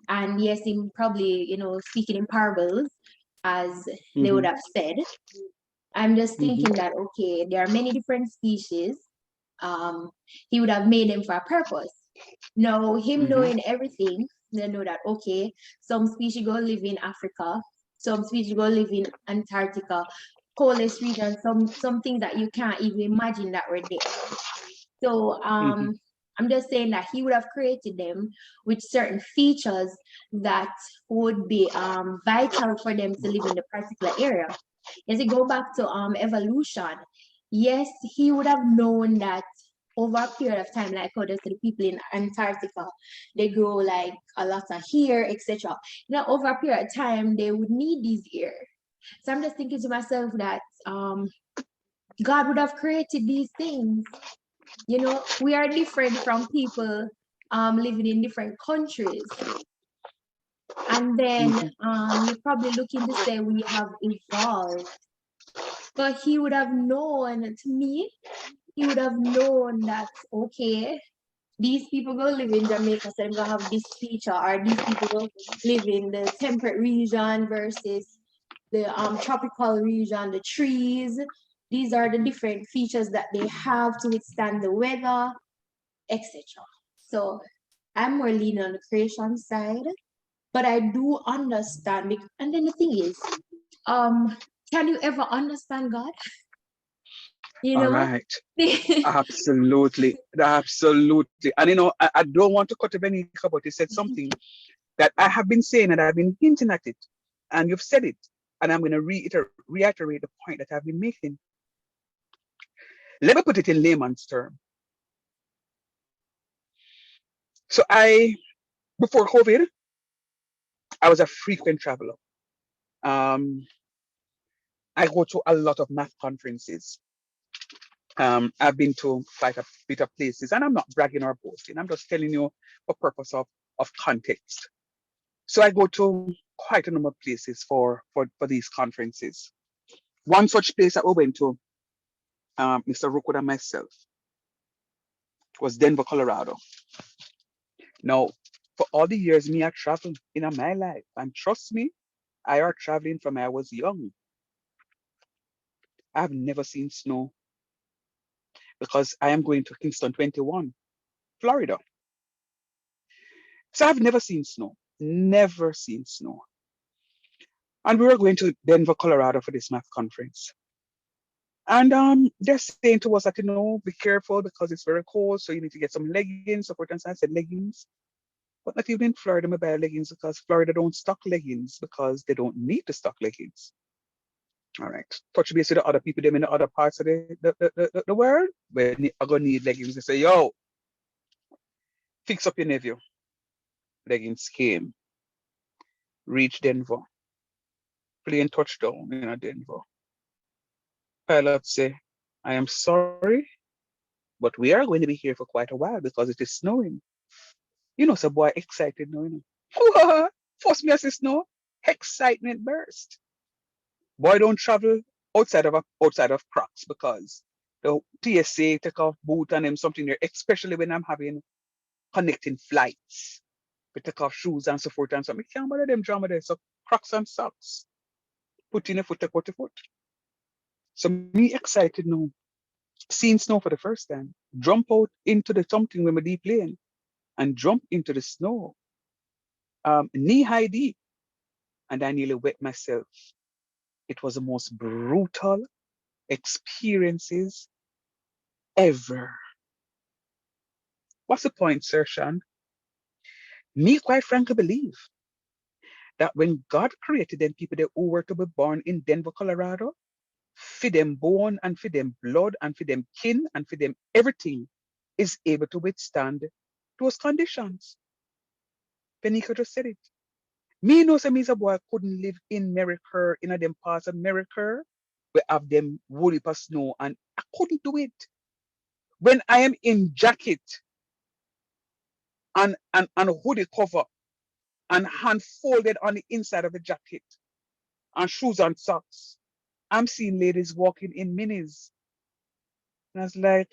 and yes, him probably, speaking in parables as they would have said. I'm just thinking that, okay, there are many different species. He would have made them for a purpose. Now, him Mhm. knowing everything, they know that, okay, some species go live in Africa, some species go live in Antarctica, coldest region, some things that you can't even imagine that were there. So Mhm. I'm just saying that he would have created them with certain features that would be vital for them to live in the particular area. As you go back to evolution, yes, he would have known that over a period of time, like how they say the people in Antarctica, they grow like a lot of hair, etc. You know, over a period of time, they would need these hair. So I'm just thinking to myself that God would have created these things. You know, we are different from people living in different countries. And then Mhm. you're probably looking to say we have evolved. But he would have known, to me, he would have known that, okay, these people go live in Jamaica, so they're gonna have this feature, or these people go live in the temperate region versus the tropical region, the trees. These are the different features that they have to withstand the weather, etc. So I'm more leaning on the creation side, but I do understand. And then the thing is, can you ever understand God? You All know? right. Absolutely. Absolutely. And I don't want to cut Benica, but you said something that I have been saying and I've been hinting at it. And you've said it. And I'm going to reiterate the point that I've been making. Let me put it in layman's term. So before COVID, I was a frequent traveler. Um, I go to a lot of math conferences. I've been to quite a bit of places, and I'm not bragging or boasting. I'm just telling you for purpose of context. So I go to quite a number of places for these conferences. One such place that we went to, Mr. Rookwood and myself, was Denver, Colorado. Now, for all the years me I traveled in my life, and trust me, I are traveling from I was young. I've never seen snow because I am going to Kingston 21, Florida. So I've never seen snow, never seen snow. And we were going to Denver, Colorado for this math conference. And they're saying to us that, be careful because it's very cold, so you need to get some leggings, support. And so I said leggings. But not even in Florida, I buy leggings because Florida don't stock leggings because they don't need to stock leggings. All right. Touch base with the other people, them in the other parts of the world, where are going to need leggings. They say, yo, fix up your nephew. Leggings came, reached Denver, plane touchdown in Denver. Pilot say, I am sorry, but we are going to be here for quite a while because it is snowing. So boy excited now. Force me as it snow. Excitement burst. Boy don't travel outside of Crocs because the TSA take off boot and them something there, especially when I'm having connecting flights. We take off shoes and so forth and so. I can't bother them drama there. So Crocs and socks. Put in a foot, take out the foot. So me excited now. Seeing snow for the first time. Jump out into the something with my deep plane and jump into the snow. Knee high deep. And I nearly wet myself. It was the most brutal experiences ever. What's the point, Sir Sean? Me quite frankly believe that when God created them people that who were to be born in Denver, Colorado, for them bone and for them blood and for them kin and for them everything is able to withstand those conditions. Benika just said it. Me know some a boy couldn't live in America, in a them parts of America, where have them woolly for snow, and I couldn't do it. When I am in jacket and hoodie cover and hand folded on the inside of the jacket and shoes and socks, I'm seeing ladies walking in minis. And I was like,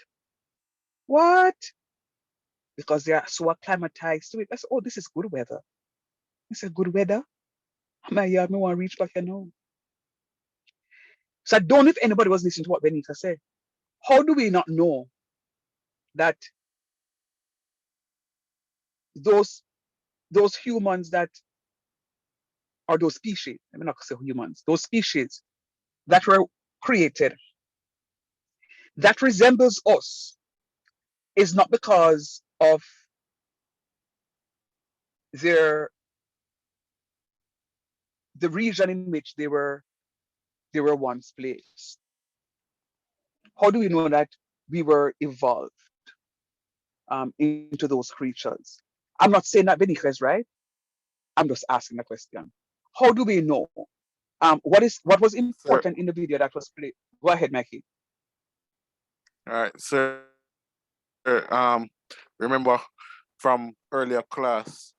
what? Because they are so acclimatized to it. I said, oh, this is good weather. It's a good weather. My yard, me want to reach back here now. So I don't know if anybody was listening to what Benita said. How do we not know that those humans that, or those species, let me not say humans, those species that were created that resembles us is not because of the region in which they were once placed. How do we know that we were evolved into those creatures? I'm not saying that Benica is right. I'm just asking a question. How do we know? What was Sir, important in the video that was played? Go ahead, Mikey. all right, sir. Remember from earlier class,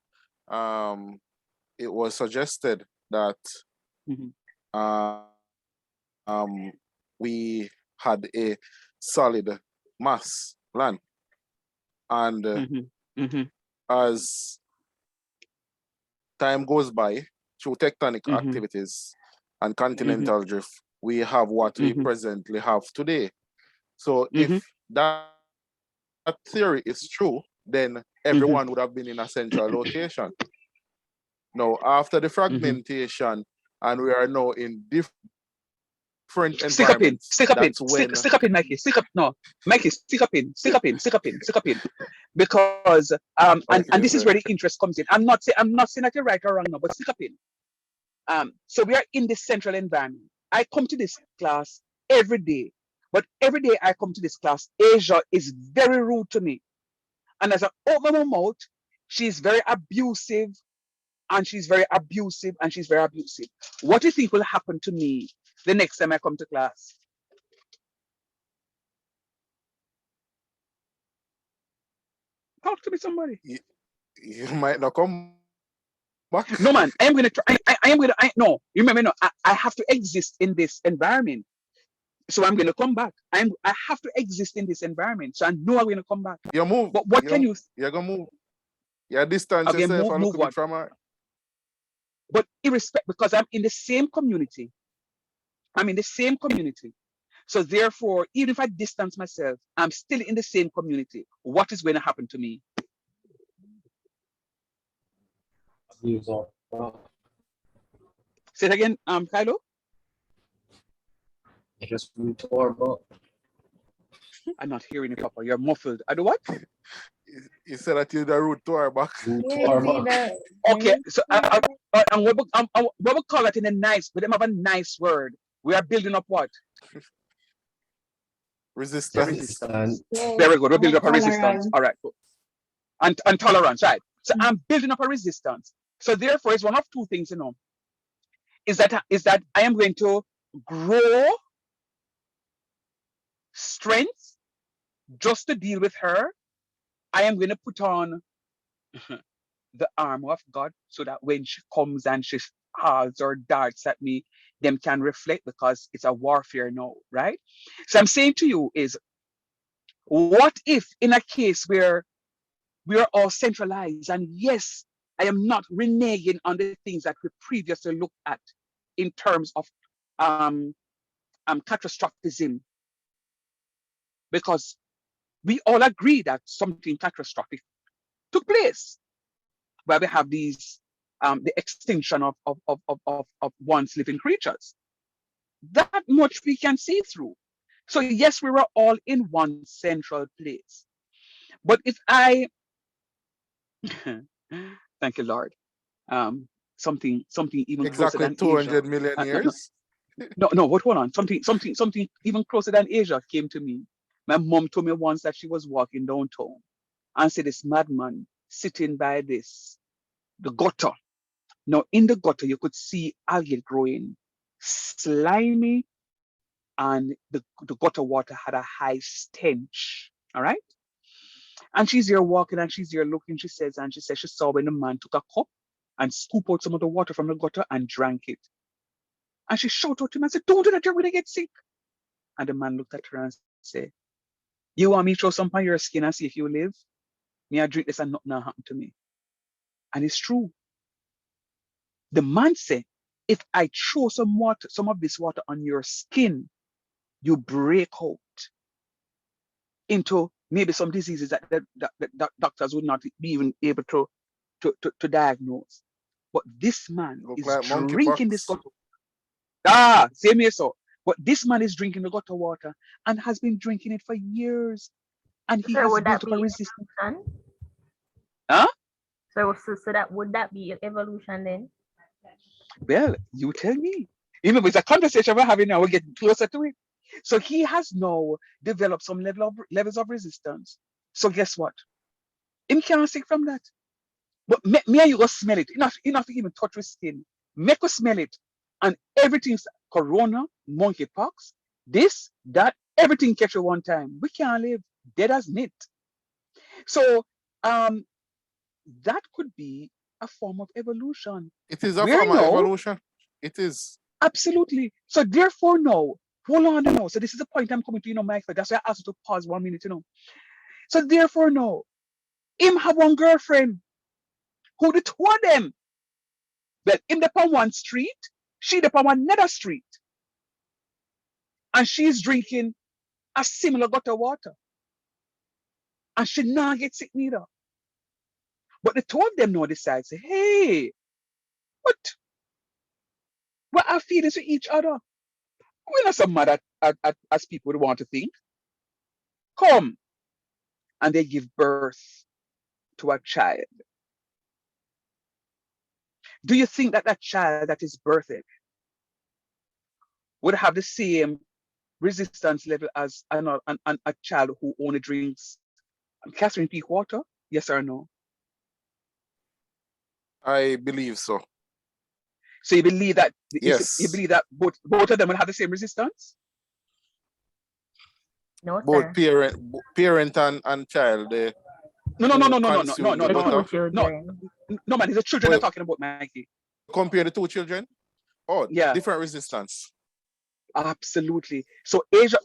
it was suggested that Mhm. we had a solid mass land, and as time goes by, through tectonic activities and continental drift, we have what we presently have today. So if that theory is true, then everyone would have been in a central location. Now, after the fragmentation, and we are now in different Stick up in, environments, stick up in, that's when stick up in, Mikey. Stick up, no, Mikey, stick up in, stick up in, stick up in, stick up in. Because and okay, this is sir. where the interest comes in. I'm not saying that you're right or wrong now, but stick up in. So we are in this central environment. I come to this class every day, but every day I come to this class, Asia is very rude to me. And as I open my mouth, she's very abusive, and she's very abusive, and she's very abusive. What do you think will happen to me the next time I come to class? Talk to me, somebody. You might not come back. No, man, I am going to try. I am going to, no, remember, no, I have to exist in this environment. So I'm going to come back. I have to exist in this environment. So I know I'm going to come back. You move. But what can you? You're going to move. You distance Again, yourself a move little what? bit from her. But irrespective, because I'm in the same community. I'm in the same community. So therefore, even if I distance myself, I'm still in the same community. What is going to happen to me? Say it again, Kylo. You just root or but I'm not hearing you, Papa. You're muffled. I do what? You said that you're the root to her back. root Yeah, or it's but. either Okay, so and what we call that in a nice, but them have a nice word. We are building up what? Say Resistance. resistance. Yes, Very good. We're building up a tolerance. resistance. All right. Good. And tolerance, right? So I'm building up a resistance. So therefore, it's one of two things, is that I am going to grow strength just to deal with her. I am going to put on the armor of God so that when she comes and she hurls or darts at me, them can reflect, because it's a warfare now, right? So I'm saying to you is, what if in a case where we are all centralized, and yes, I am not reneging on the things that we previously looked at in terms of catastrophism, because we all agree that something catastrophic took place, where we have these the extinction of once living creatures. That much we can see through. So yes, we were all in one central place. But if I thank you, Lord, something even closer Exactly than Asia. 200 million No, years. what? Hold on. Something even closer than Asia came to me. My mom told me once that she was walking downtown and said this madman sitting by the gutter. Now in the gutter you could see algae growing, slimy, and the gutter water had a high stench. All right. And she's here walking and she's here looking. She says she saw when the man took a cup and scooped out some of the water from the gutter and drank it. And she shouted out to him and said, "Don't do that, you're gonna get sick." And the man looked at her and said, "You want me to throw some on your skin and see if you live? Me, I drink this and nothing happened to me." And it's true. The man said, "If I throw some of this water on your skin, you break out into maybe some diseases that doctors would not be even able to diagnose. But this man Look is like drinking this monkeypox. gutter. Same here, so. But this man is drinking the gutter water and has been drinking it for years, and he So has would that built up a be resistance. evolution? Huh? So that would that be evolution then? Well, you tell me. Remember, it's a conversation we're having now. We're getting closer to it. So he has now developed some levels of resistance. So guess what? Him can't sick from that. But me and you go smell it. Enough to even touch with skin. Make us smell it. And everything's corona, monkeypox, this, that, everything catch at one time. We can't live dead as meat. So that could be a form of evolution. It is a Where form of now, evolution. It is. absolutely. So therefore now, hold on now. So this is the point I'm coming to, Mike. That's why I asked you to pause 1 minute, So therefore now, him have one girlfriend. Who the two of them? Well, him upon one street, she upon another street. And she's drinking a similar gutter water. And she not get sick neither. But the two of them now decide, say, hey, what are feelings to each other? We're not so mad as people would want to think. Come. And they give birth to a child. Do you think that child that is birthed would have the same resistance level as a child who only drinks Catherine Peak water? Yes or no? I believe so. So you believe that Yes. you believe that both of them will have the same resistance? No, Both sir. parent and child. No, consume the The two butter. children. No, man, it's the children they're talking about, Mikey. Compare the two children. Oh, Yeah. different resistance. Absolutely. So Asia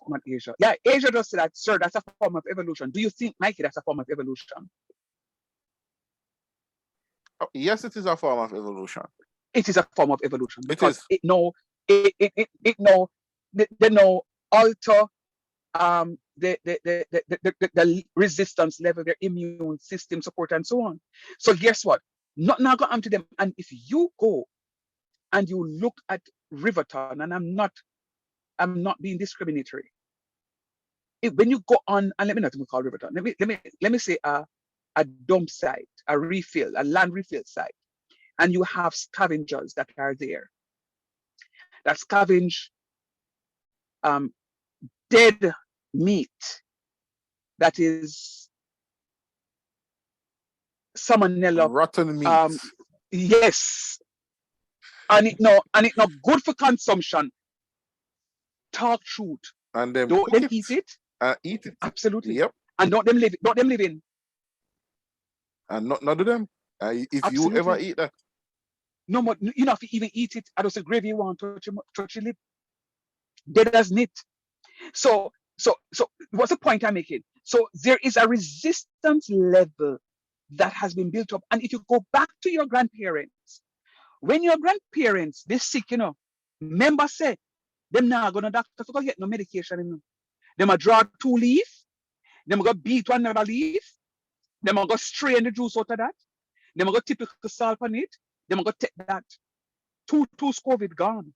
does say that, sir, that's a form of evolution. Do you think, Mikey, that's a form of evolution? Oh, yes, it is a form of evolution. It is a form of evolution It because is. they know alter the resistance level, their immune system support, and so on. So guess what? Nothing now go to them. And if you go and you look at Riverton, and I'm not being discriminatory. When you go on, and let me not even call Riverton. Let me say a dump site, a land refill site, and you have scavengers that are there that scavenge dead meat that is salmonella. Rotten meat. Yes, and it not good for consumption. Talk truth. And them Don't cook them it eat it? and eat it. Absolutely. Yep. And don't them live in. And not of them. If you Absolutely. ever eat that. No more, you know, if you even eat it, I don't say gravy you want to touch your lip. Dead as meat. So what's the point I'm making? So there is a resistance level that has been built up. And if you go back to your grandparents, when your grandparents, they sick, remember say, them now gonna doctor to get no medication. Them a draw 2 leaf, them go beat 1 another leaf, them go strain the juice out of that, them go typical salt on it, them go take that. 2's COVID gone.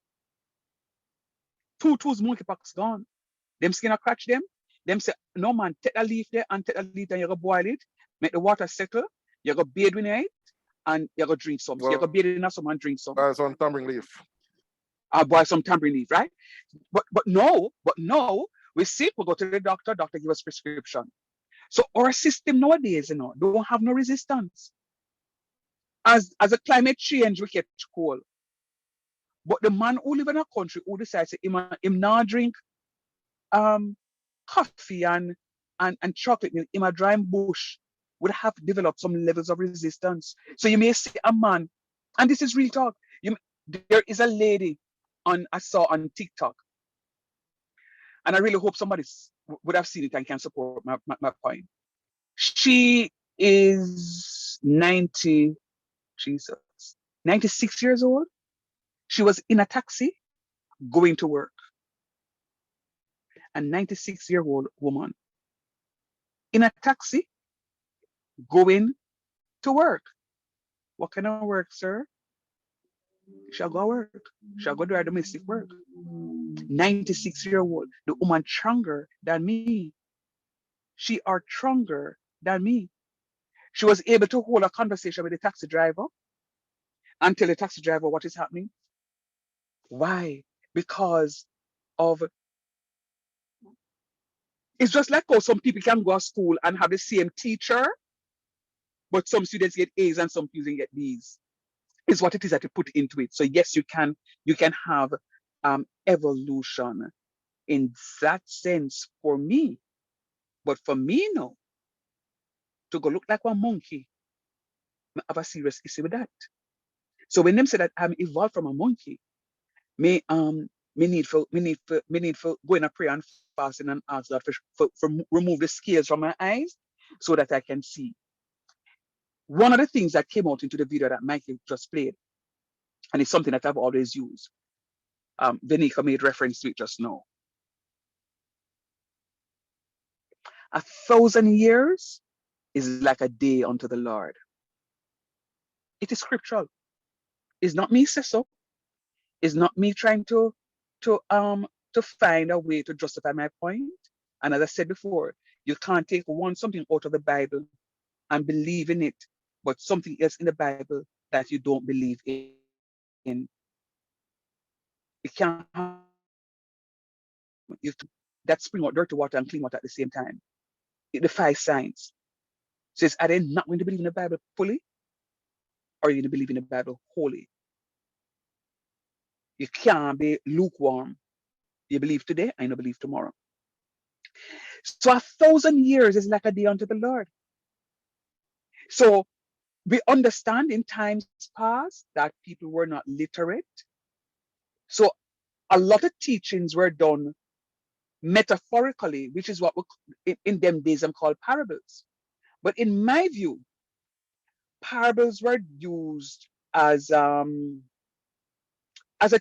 2's monkeypox gone. Them skin a catch them. Them say, no man, take a leaf there and take a leaf and you go boil it, make the water settle, you go bathe in it, and you go drink some. So you go bathe in some and drink some. Some tamarind leaf. Boil some tamarind leaf, right? But no, we sick, we go to the doctor give us prescription. So our system nowadays, don't have no resistance. As a climate change, we get cold. But the man who live in a country who decides him not drink coffee and chocolate milk, him a dry bush, would have developed some levels of resistance. So you may see a man, and this is real talk. There is a lady I saw on TikTok, and I really hope somebody would have seen it and can support my point. She is 96 years old. She was in a taxi going to work. A 96-year-old woman. in a taxi going to work. What kind of work, sir? Shall go work. Shall go do our domestic work. 96-year-old, the woman stronger than me. She are stronger than me. She was able to hold a conversation with the taxi driver and tell the taxi driver what is happening. Why? Because of, it's just like how some people can go to school and have the same teacher, but some students get A's and some students get B's. Is what it is that you put into it. So yes, you can have evolution in that sense for me. But for me, no, to go look like a monkey, I have a serious issue with that. So when them say that I'm evolved from a monkey, me need for going a prayer and fasting and ask God for remove the scales from my eyes so that I can see. One of the things that came out into the video that Michael just played, and it's something that I've always used. Venika made reference to it just now. 1,000 years is like a day unto the Lord. It is scriptural. It's not me say so. It's not me trying to find a way to justify my point. And as I said before, you can't take something out of the Bible and believe in it, but something else in the Bible that you don't believe in. You can't have that spring out dirty water and clean water at the same time. It defies science. Says, are they not going to believe in the Bible fully? Or are you going to believe in the Bible wholly? You can't be lukewarm. You believe today, I don't believe tomorrow. So 1,000 years is like a day unto the Lord. So we understand in times past that people were not literate. So a lot of teachings were done metaphorically, which is what in them days I'm called parables. But in my view, parables were used as a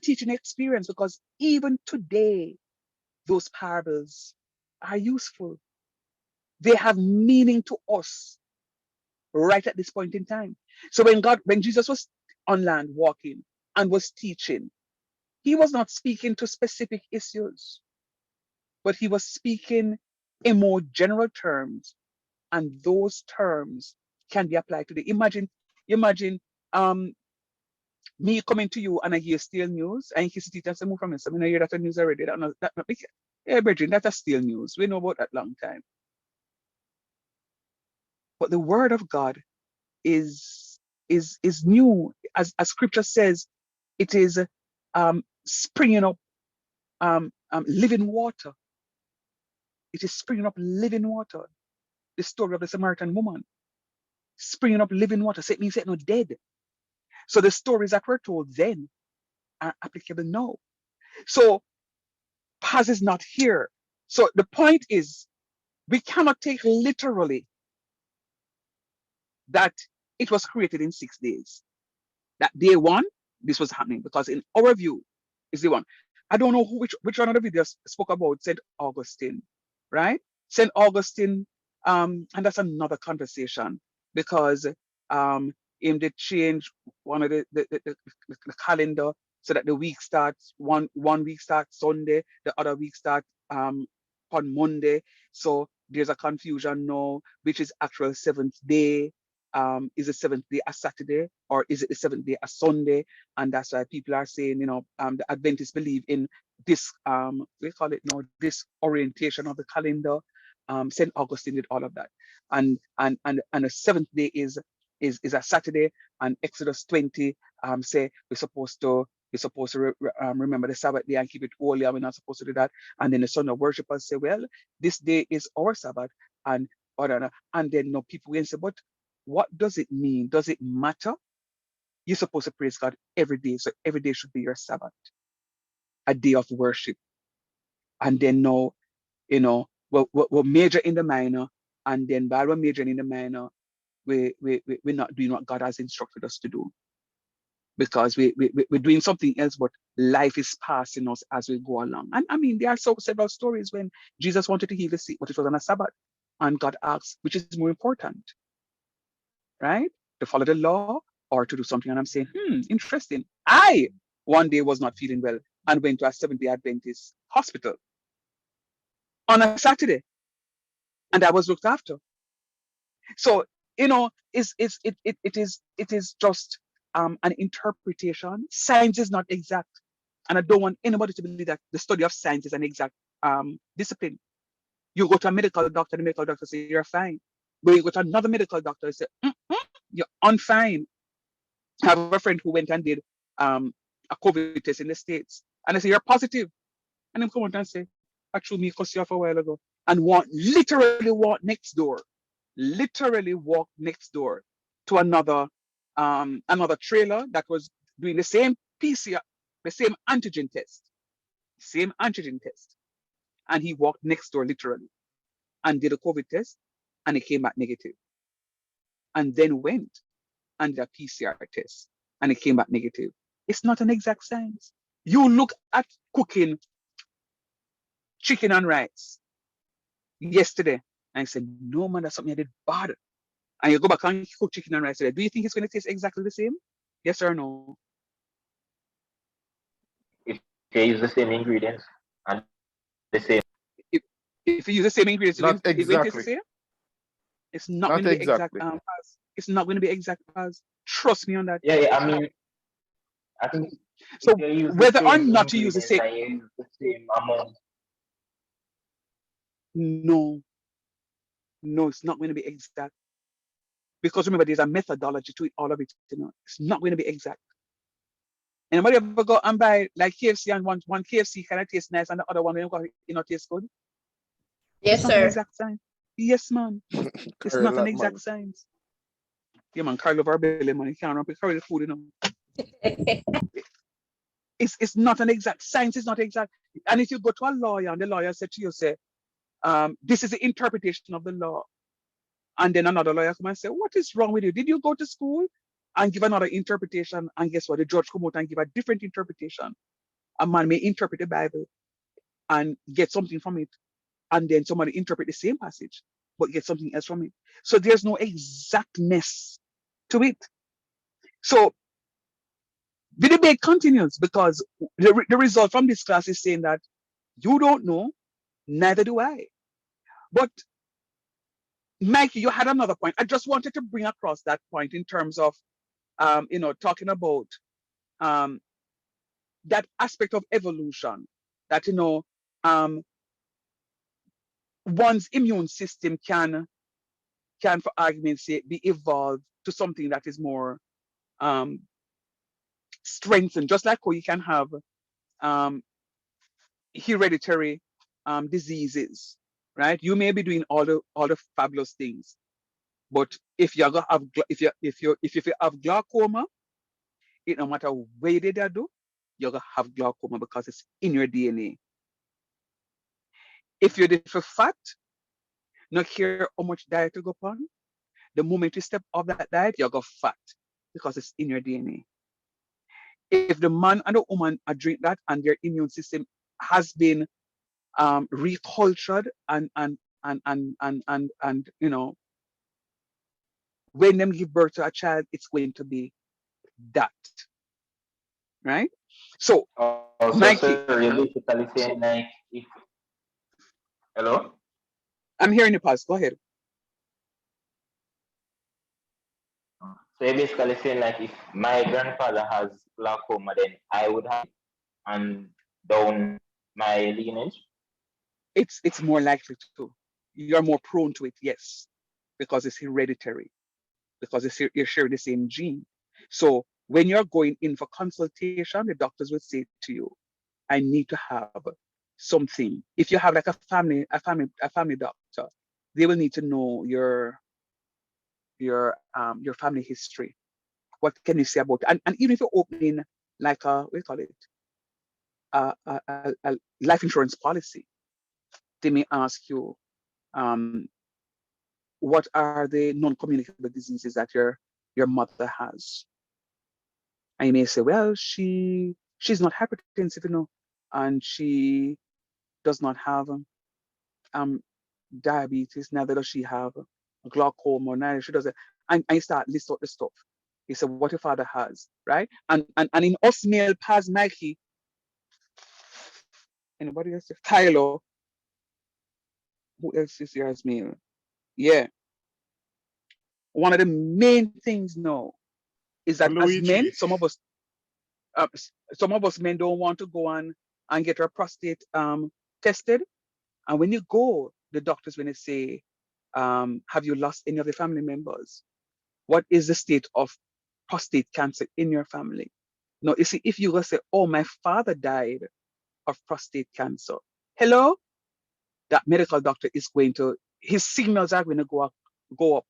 teaching experience, because even today, those parables are useful. They have meaning to us right at this point in time. So when Jesus was on land walking and was teaching, he was not speaking to specific issues, but he was speaking in more general terms, and those terms can be applied today. Imagine me coming to you and I hear steel news, and you see it move from it. So I hear that news already. Yeah, Bridget, that's a steel news. We know about that long time. But the word of God is new, as scripture says. It is springing up living water. It is springing up living water. The story of the Samaritan woman, springing up living water. So it means it's not dead. So the stories that were told then are applicable now. So past is not here. So the point is, we cannot take literally that it was created in 6 days. That day one, this was happening, because in our view, is the one. I don't know which one of the videos spoke about St. Augustine, right? St. Augustine, and that's another conversation, because him did change one of the calendar so that the week starts one week starts Sunday, the other week starts on Monday. So there's a confusion now, which is actual seventh day. Is the seventh day a Saturday, or is it the seventh day a Sunday? And that's why people are saying, the Adventists believe in this, we call it now, this orientation of the calendar. St. Augustine did all of that. And the seventh day is a Saturday, and Exodus 20 say we're supposed to remember the Sabbath day and keep it holy, and we're not supposed to do that. And then the Sunday worshippers say, well, this day is our Sabbath, and then people will say, but what does it mean? Does it matter? You're supposed to praise God every day, so every day should be your Sabbath, a day of worship. And then now, we'll major in the minor, and then while we're majoring in the minor, we're not doing what God has instructed us to do, because we're doing something else, but life is passing us as we go along. And I mean, there are several stories when Jesus wanted to heal the sick, but it was on a Sabbath. And God asks, which is more important, right? To follow the law or to do something? And I'm saying, interesting. I one day was not feeling well and went to a Seventh-day Adventist hospital on a Saturday, and I was looked after. So, it is just an interpretation. Science is not exact, and I don't want anybody to believe that the study of science is an exact discipline. You go to a medical doctor, the medical doctor say you're fine, but you go to another medical doctor and say you're unfine. I have a friend who went and did a COVID test in the States, and I say you're positive, and then come out and say, actually me cussed you off a while ago, and literally walk next door, to another trailer that was doing the same PCR, the same antigen test, and he walked next door literally and did a COVID test, and it came back negative, and then went and did a PCR test, and it came back negative. It's not an exact science. You look at cooking chicken and rice yesterday, and I said, no man, that's something I did bad. And you go back and cook chicken and rice today. Do you think it's going to taste exactly the same? Yes or no? If they use the same ingredients and the same. If you use the same ingredients, Not it will taste the exactly. same. It's not Not going to be exact. exactly. It's not going to be exact as. Trust me on that. Yeah, I mean, I think So if they use the whether or same not to use the ingredients same, and use the same amount. no, it's not going to be exact. Because remember, there's a methodology to it, all of it. It's not going to be exact. Anybody ever go and buy like KFC and one KFC kind of tastes nice and the other one tastes good? Yes, It's not an sir. exact science. Yes, man. It's Carry a not an lot, exact man. science. Yeah, man, carry over our belly, man. You can't run, carry the food, It's not an exact science. Is not exact. And if you go to a lawyer and the lawyer said to you, say, this is the interpretation of the law, and then another lawyer come and say, what is wrong with you? Did you go to school and give another interpretation? And guess what? The judge come out and give a different interpretation. A man may interpret the Bible and get something from it, and then somebody interpret the same passage but get something else from it. So there's no exactness to it. So the debate continues because the result from this class is saying that you don't know, neither do I. But Mikey, you had another point. I just wanted to bring across that point in terms of talking about that aspect of evolution, that one's immune system can for argument's sake be evolved to something that is more strengthened, just like how you can have hereditary diseases, right? You may be doing all the fabulous things, but if you have glaucoma, it no matter what they do, you're gonna have glaucoma because it's in your DNA. If you're for fat, not care how much diet you go upon, the moment you step off that diet, you're gonna fat because it's in your DNA. If the man and the woman are drink that and their immune system has been recultured and when them give birth to a child, it's going to be that, right? So Also, Mikey, sir, you're basically saying like if hello? I'm hearing you. Pause. Go ahead. So you're basically saying like if my grandfather has glaucoma, then I would have it and down my lineage. It's more likely to. You're more prone to it, yes, because it's hereditary, because you're sharing the same gene. So when you're going in for consultation, the doctors will say to you, I need to have something. If you have like a family doctor, they will need to know your family history. What can you say about it? And even if you're opening like what do you call it, a life insurance policy, they may ask you, what are the non-communicable diseases that your mother has? And you may say, well, she's not hypertensive, and she does not have diabetes, neither does she have glaucoma, neither she doesn't. And you start list out the stuff. He said, what your father has, right? And in us male past Nike, anybody else? Tyler, who else is here as male? Yeah. One of the main things now is that as men, Luigi. uh, some of us men don't want to go and get our prostate tested. And when you go, the doctors, when they say, have you lost any of the family members? What is the state of prostate cancer in your family? No, you see, if you go say, oh, my father died of prostate cancer, hello, that medical doctor is going to, his signals are going to go up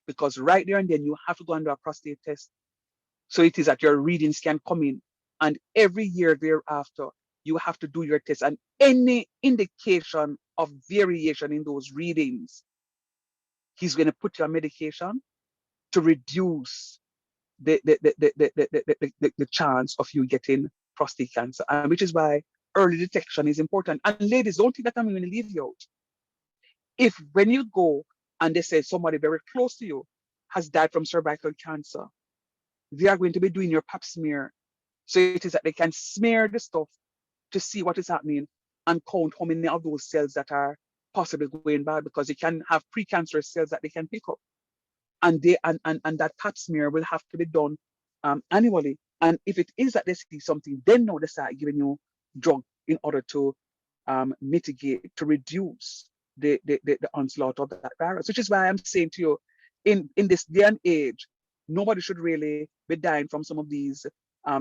because right there and then you have to go and do a prostate test. So it is that your readings can come in, and every year thereafter, you have to do your test, and any indication of variation in those readings, he's going to put you on medication to reduce the chance of you getting prostate cancer, and which is why early detection is important. And ladies, don't think that I'm going to leave you out. If when you go and they say somebody very close to you has died from cervical cancer, they are going to be doing your pap smear. So it is that they can smear the stuff to see what is happening and count how many of those cells that are possibly going bad, because they can have precancerous cells that they can pick up. And they and that pap smear will have to be done annually. And if it is that they see something, then now they start giving you drug in order to mitigate, to reduce the onslaught of that virus. Which is why I'm saying to you, in this day and age, nobody should really be dying from some of these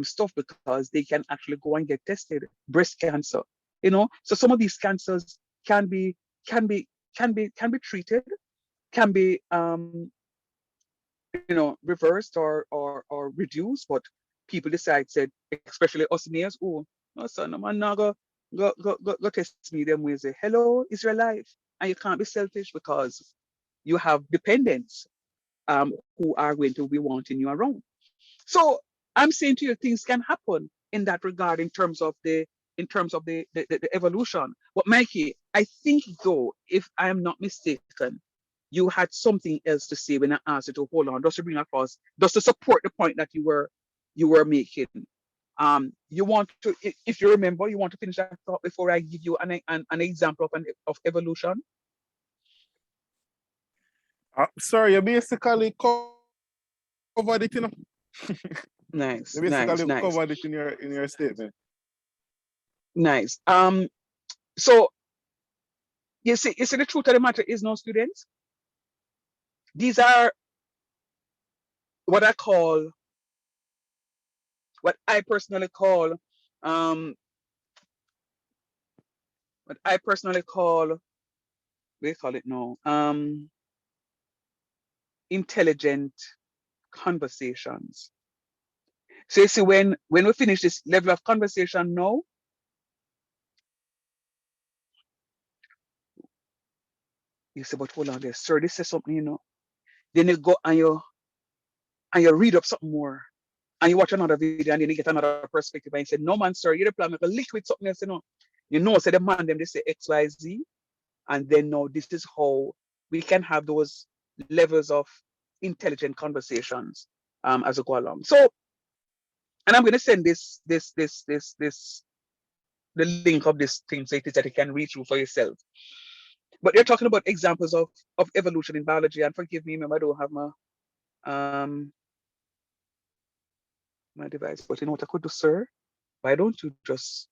stuff, because they can actually go and get tested. Breast cancer, you know. So some of these cancers can be treated, can be reversed or reduced, but people decide, said, especially us males, oh no son, no man, now go test me them ways. Say, hello, is your life, and you can't be selfish because you have dependents who are going to be wanting you around. So I'm saying to you, things can happen in that regard in terms of the evolution. But Mikey, I think though, if I am not mistaken, you had something else to say when I asked you to hold on, just to bring across, just to support the point that you were making. You want to, if you remember, you want to finish that thought before I give you an example of evolution. Sorry, you basically covered it, you know. Nice, You basically nice. covered it in your statement. Nice. So you see the truth of the matter is, no, students, these are what I personally call we call it now intelligent conversations. So you see, when we finish this level of conversation now, you say, but hold on there, sir, this is something, then you go and you read up something more, and you watch another video, and then you get another perspective, and you say, no man, sir, you're the plan, make a liquid something else, say the man them, they say XYZ, and then now this is how we can have those levels of intelligent conversations as we go along. So, and I'm going to send the link of this thing, so it is that you can read through for yourself. But you're talking about examples of evolution in biology, and forgive me, remember, I don't have my device, but you know what I could do, sir? Why don't you just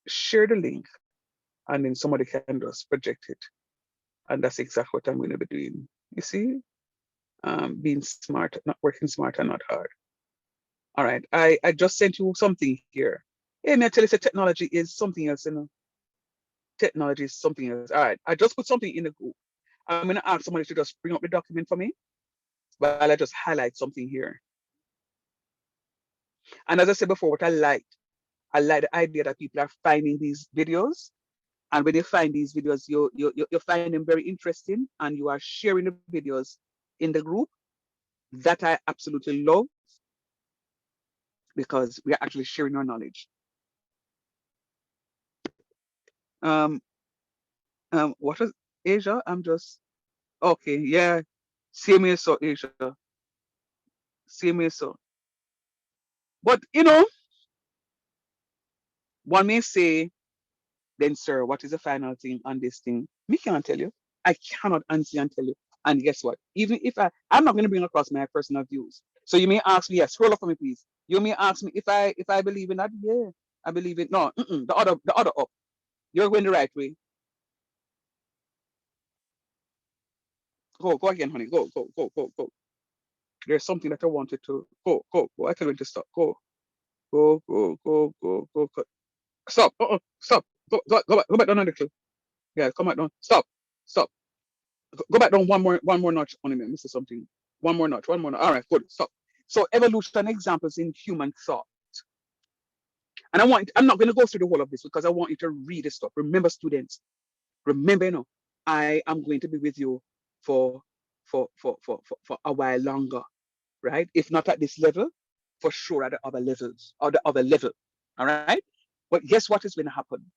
share the link, and then somebody can just project it, and that's exactly what I'm going to be doing. You see, being smart, not working smart and not hard. All right, I just sent you something here. Hey, may I tell you, technology is something else, Technology is something else. All right, I just put something in the group. I'm going to ask somebody to just bring up the document for me while I just highlight something here. And as I said before, what I like the idea that people are finding these videos. And when you find these videos, you find them very interesting, and you are sharing the videos in the group. That I absolutely love, because we are actually sharing our knowledge. What was Asia, I'm just okay, yeah. Same here, so Asia. Same here, so. But one may say, then sir, what is the final thing on this thing? Me can't tell you. I cannot answer and tell you. And guess what? Even if I'm not going to bring across my personal views. So you may ask me, yes, scroll up for me, please. You may ask me if I believe in that. Yeah, I believe it. No, the other up. You're going the right way. Go again, honey. Go. There's something that I wanted to go. I tell you when to stop. Go. Stop. Stop. Go back down a little. Yeah, come back down. Stop. Go back down one more notch on a minute. This is something. One more notch. All right, good. Stop. So evolution examples in human thought. And I'm not going to go through the whole of this because I want you to read this stuff. Remember, students, remember, I am going to be with you for a while longer, right? If not at this level, for sure at the other levels or the other level. All right. But guess what is going to happen?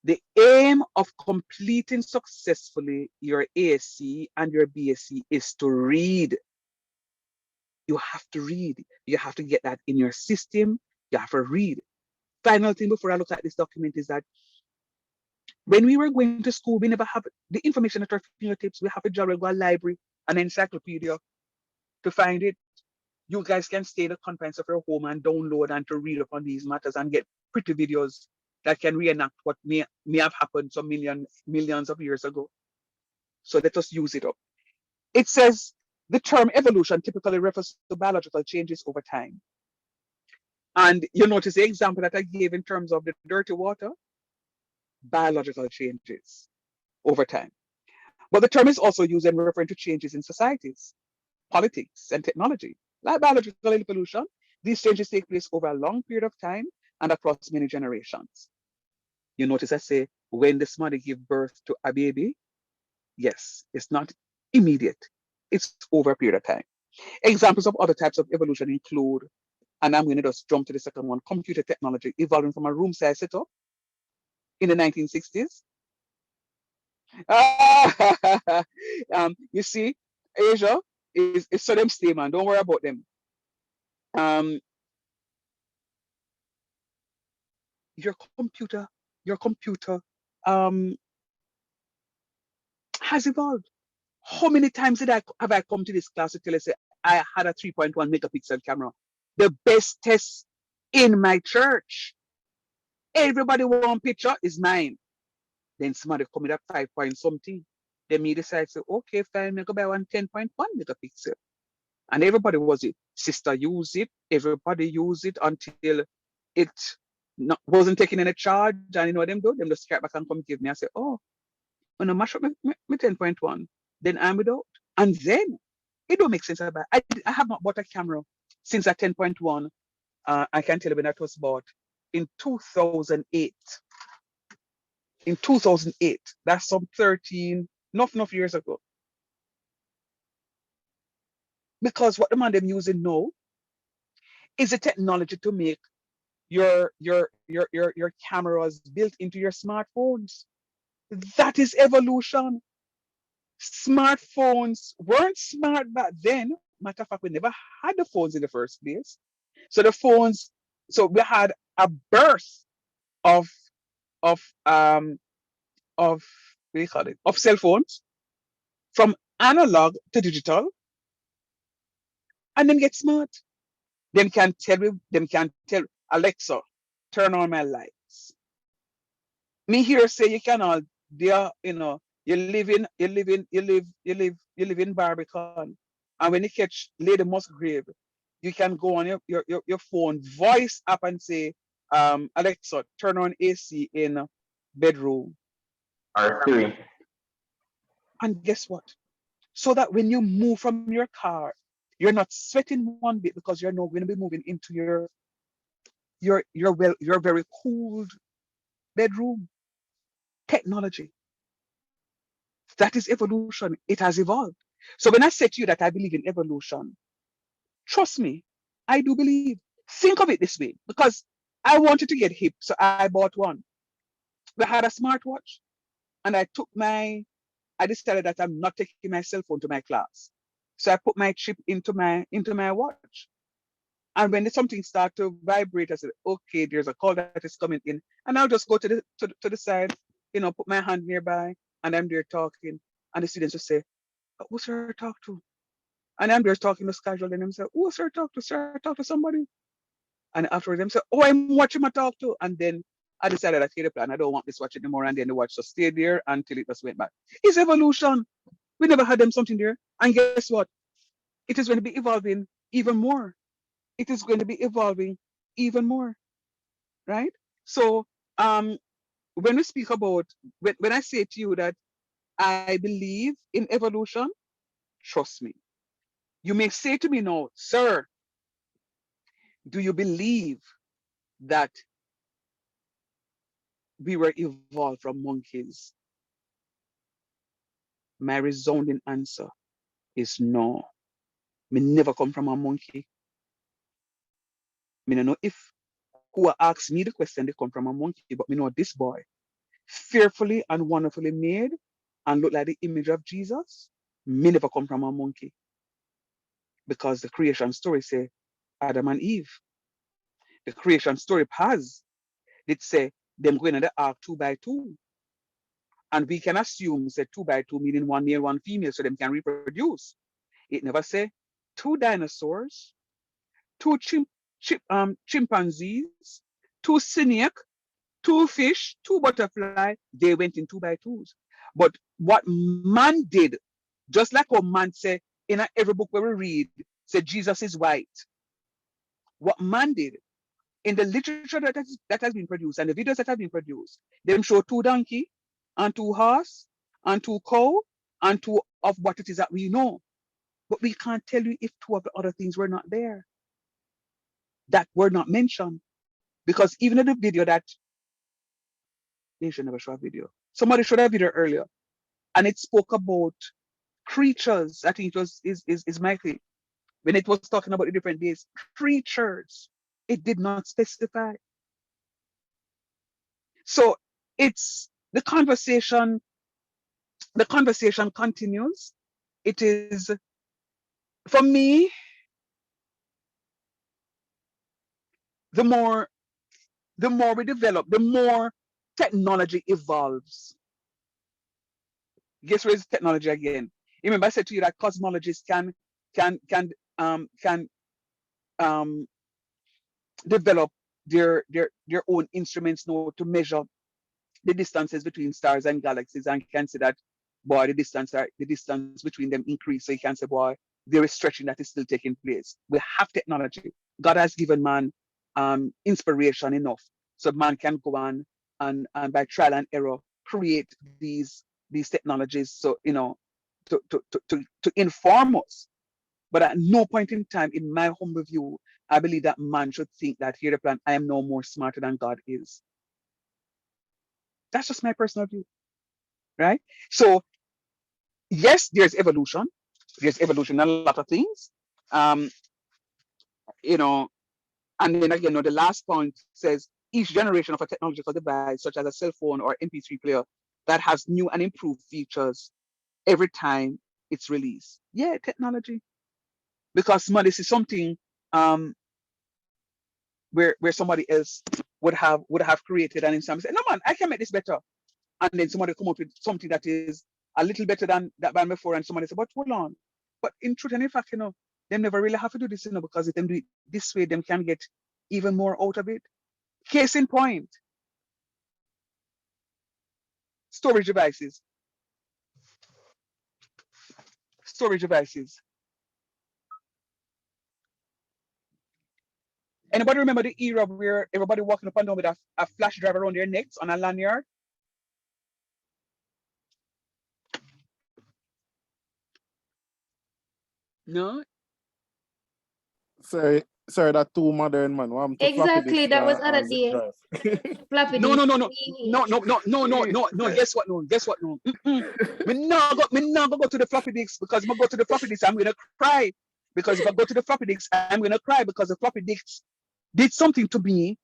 The aim of completing successfully your ASC and your BSc is to read. You have to read. You have to get that in your system. You have to read. Final thing before I look at this document is that when we were going to school, we never have the information at our fingertips. We have to go to a library, an encyclopedia to find it. You guys can stay in the confines of your home and download and to read upon these matters and get pretty videos that can reenact what may have happened some millions of years ago. So let us use it up. It says the term evolution typically refers to biological changes over time. And you notice the example that I gave in terms of the dirty water, biological changes over time. But the term is also used in referring to changes in societies, politics, and technology. Like biological evolution, these changes take place over a long period of time and across many generations. You notice I say, when this mother gives birth to a baby, yes, it's not immediate. It's over a period of time. Examples of other types of evolution include, and I'm going to just jump to the second one, computer technology evolving from a room size setup in the 1960s. You see, Asia is so them stay, man. Don't worry about them. Your computer um, has evolved. How many times have I come to this class to tell you, say, I had a 3.1 megapixel camera, the best test in my church. Everybody want picture is mine. Then somebody come with a 5 point something. Then me decide to say, okay, fine, me go buy one 10.1 megapixel. And everybody was it. Sister use it. Everybody use it until it wasn't taking any charge. And you know what them do? Them just scrap back and come give me. I say, oh, when I mash up my 10.1, then I'm without. And then it don't make sense. I have not bought a camera since a 10.1. I can tell you when that was bought in 2008. In 2008, that's some 13, enough years ago. Because what the man them using now is a technology to make your cameras built into your smartphones. That is evolution. Smartphones weren't smart back then. Matter of fact, we never had the phones in the first place. So we had a birth of what do you call it? Of cell phones from analog to digital, and them get smart. Them can tell Alexa, turn on my lights. Me here say you cannot, you live in Barbican. And when you catch Lady Musgrave, you can go on your phone, voice up and say, Alexa, turn on AC in bedroom. Or Siri. And guess what? So that when you move from your car, you're not sweating one bit because you're not going to be moving into your very cooled bedroom. Technology. That is evolution. It has evolved. So when I say to you that I believe in evolution, trust me, I do believe. Think of it this way, because I wanted to get hip, so I bought one. I had a smartwatch, and I I decided that I'm not taking my cell phone to my class. So I put my chip into my watch. And when something starts to vibrate, I said, okay, there's a call that is coming in. And I'll just go to the side, put my hand nearby, and I'm there talking. And the students will say, who sir I talk to? And I'm there talking to casual, and I'm say, who sir I talk to? Sir, I talk to somebody. And afterwards, them say, oh, I'm watching my talk to. And then I decided I the plan. I don't want this watch anymore. And then the watch just stayed there until it just went back. It's evolution. We never had them something there. And guess what? It is going to be evolving even more. It is going to be evolving even more. Right? So when we speak about, when I say to you that I believe in evolution, trust me. You may say to me now, sir, do you believe that we were evolved from monkeys? My resounding answer is no. Me never come from a monkey. Me don't know if who asked me the question, they come from a monkey, but me know this boy, fearfully and wonderfully made and look like the image of Jesus, me never come from a monkey. Because the creation story say Adam and Eve. The creation story has, it say them going in the ark 2 by 2. And we can assume say 2 by 2 meaning one male, one female, so them can reproduce. It never say 2 dinosaurs, 2 chimpanzees, 2 cyniac, 2 fish, 2 butterfly. They went in 2 by 2s. But what man did, just like what man say in every book where we read, say Jesus is white. What man did in the literature that has been produced and the videos that have been produced, them show 2 donkey and 2 horse and 2 cow and 2 of what it is that we know. But we can't tell you if 2 of the other things were not there, that were not mentioned. Because even in the video that, they should never show a video. Somebody showed a video earlier and it spoke about creatures. I think it was is Michael. When it was talking about the different days, creatures, it did not specify. So it's the conversation continues. It is, for me, the more we develop, the more technology evolves. Guess where is technology again? Remember I said to you that cosmologists can develop their own instruments now to measure the distances between stars and galaxies, and can say that, boy, the distance between them increase. So you can say, boy, there is stretching that is still taking place. We have technology. God has given man inspiration enough, so man can go on and by trial and error create these technologies. So to inform us. But at no point in time, in my humble view, I believe that man should think that here the plan, I am no more smarter than God is. That's just my personal view, right? So yes, there's evolution. There's evolution in a lot of things. And then again, the last point says each generation of a technological device, such as a cell phone or MP3 player, that has new and improved features every time it's released. Yeah, technology. Because money is something where somebody else would have created, and in some say, no man, I can make this better. And then somebody come up with something that is a little better than that band before, and somebody say, but hold on. But in truth and in fact, them never really have to do this, because if them do it this way, them can get even more out of it. Case in point, storage devices. Storage devices. Anybody remember the era where everybody walking up and down with a flash drive around their necks on a lanyard? No? Sorry, that too modern man. What happened to floppy Exactly, disk that was and other zip day. drive? Floppy No. disk. No. Guess what? No. Me not go to the floppy disks, because if I go to the floppy disks, I'm gonna cry. Because if I go to the floppy disks, I'm gonna cry because the floppy disks did something to me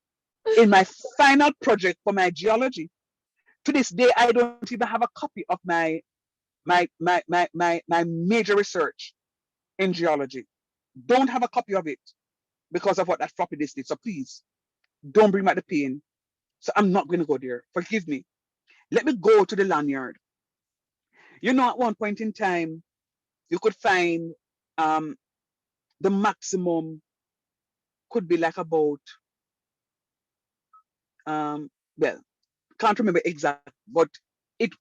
in my final project for my geology. To this day, I don't even have a copy of my my major research in geology. Don't have a copy of it because of what that floppy disk did. So please don't bring back the pain. So I'm not going to go there. Forgive me. Let me go to the lanyard. You know, at one point in time, you could find the maximum could be like about well, can't remember exact, but it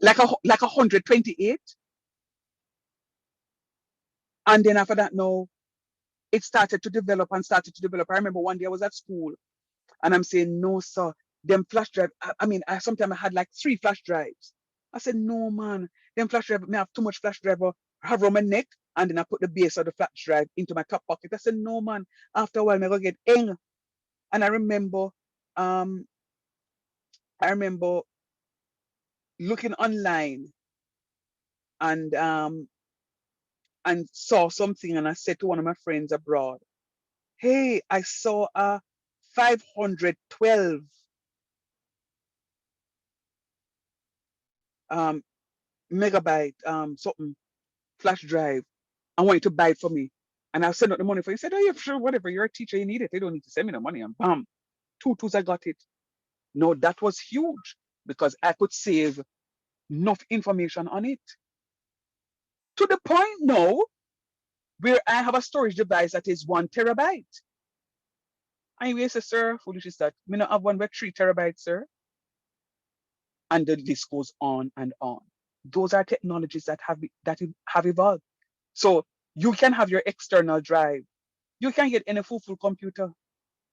like 128, and then after that, no, it started to develop and started to develop. I remember one day I was at school, and I'm saying, no, sir, them flash drive. I mean, sometimes I had like 3 flash drives. I said, no, man, them flash drive. I have too much flash drive. I have around my neck, and then I put the base of the flash drive into my top pocket. I said, no, man. After a while, I go get eng. And I remember looking online and saw something, and I said to one of my friends abroad, hey, I saw a 512 megabyte something flash drive. I want you to buy it for me. And I'll send out the money for you. He said, oh yeah, sure, whatever, you're a teacher, you need it. They don't need to send me the money. And bam, 2 twos, I got it. No, that was huge because I could save enough information on it. To the point now where I have a storage device that is 1 terabyte. And you say, sir, foolish is that? Me not have one with 3 terabytes, sir. And the list goes on and on. Those are technologies that have evolved. So you can have your external drive. You can get any full computer.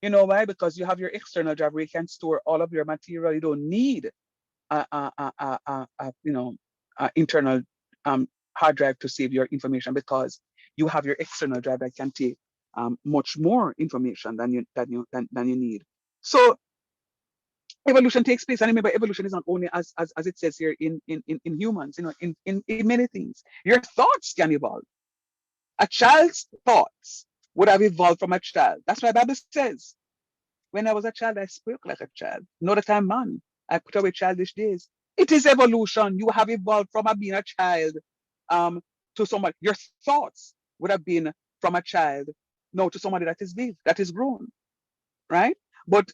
You know why? Because you have your external drive where you can store all of your material. You don't need internal hard drive to save your information, because you have your external drive that can take much more information than you need. So evolution takes place, and remember, evolution is not only as it says here in humans, you know, in many things. Your thoughts can evolve. A child's thoughts would have evolved from a child. That's why the Bible says, when I was a child, I spoke like a child. Now that I'm man, I put away childish days. It is evolution. You have evolved from being a child to somebody. Your thoughts would have been from a child now to somebody that is big, that is grown, right? But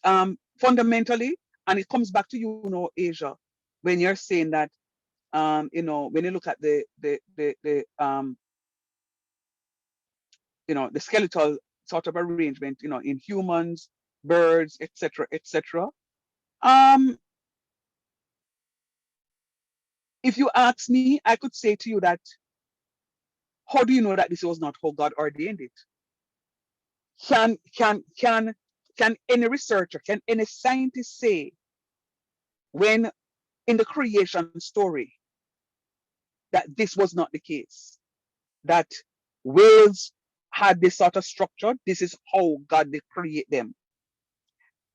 fundamentally, and it comes back to Asia, when you're saying that, when you look at the skeletal sort of arrangement, in humans, birds, etc., etc. If you ask me, I could say to you that, how do you know that this was not how God ordained it? Can any researcher, can any scientist say, when in the creation story, that this was not the case? That whales had this sort of structure, this is how God did create them,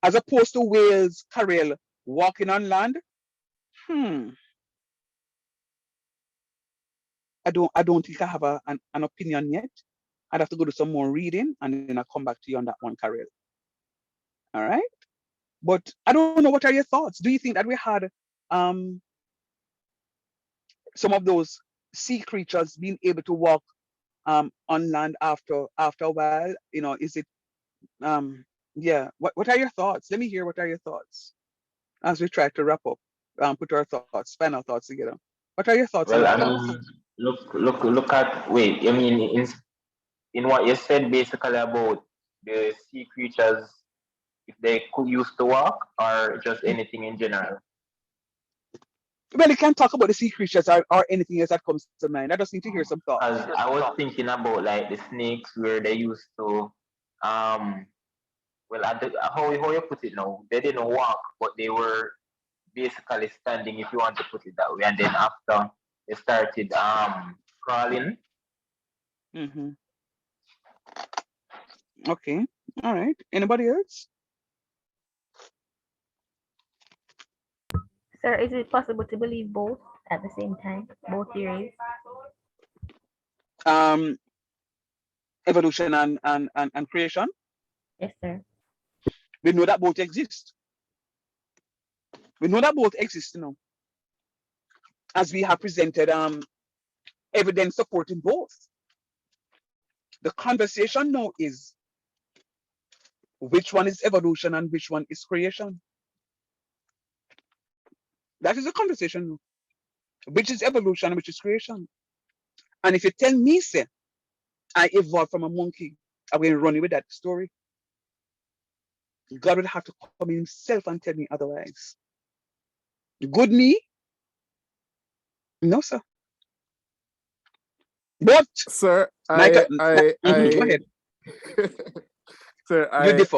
as opposed to whales, Karel, walking on land? I don't think I have an opinion yet. I'd have to go do some more reading, and then I'll come back to you on that one, Karel. All right? But I don't know, what are your thoughts? Do you think that we had some of those sea creatures being able to walk on land after a while? Is it yeah, what are your thoughts? Let me hear, what are your thoughts as we try to wrap up, put our final thoughts together. What are your thoughts? Well, I mean, look at, wait, I mean, in what you said basically about the sea creatures, if they could used to walk, or just anything in general? Well, you can talk about the sea creatures or anything else that comes to mind. I just need to hear some thoughts. I was thinking about like the snakes, where they used to, well, how you put it now, they didn't walk, but they were basically standing, if you want to put it that way. And then after they started crawling. Okay, all right. Anybody else? Sir, is it possible to believe both at the same time, both theories? Evolution and creation? Yes, sir. We know that both exist. We know that both exist, as we have presented evidence supporting both. The conversation now is which one is evolution and which one is creation. That is the conversation now. Which is evolution and which is creation. And if you tell me, say, I evolved from a monkey, I'm going to run with that story. God would have to come in himself and tell me otherwise. Good me? No, sir. But Sir, go I ahead. sir, You differ.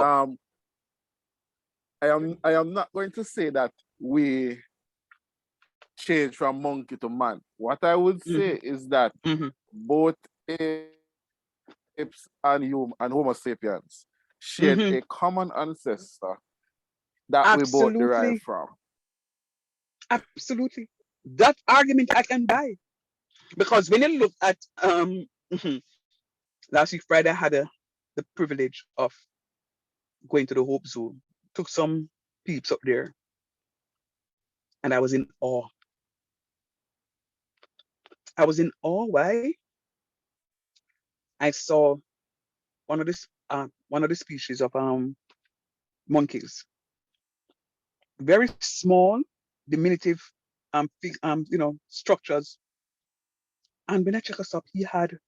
I am not going to say that we change from monkey to man. What I would say is that both apes and Homo sapiens shared a common ancestor that we both derive from. Absolutely. That argument I can buy. Because when you look at last week Friday, I had the privilege of going to the Hope Zone, took some peeps up there, and I was in awe. I was in awe. Why? I saw one of the species of monkeys, very small, diminutive, structures. And when I checked us up, he had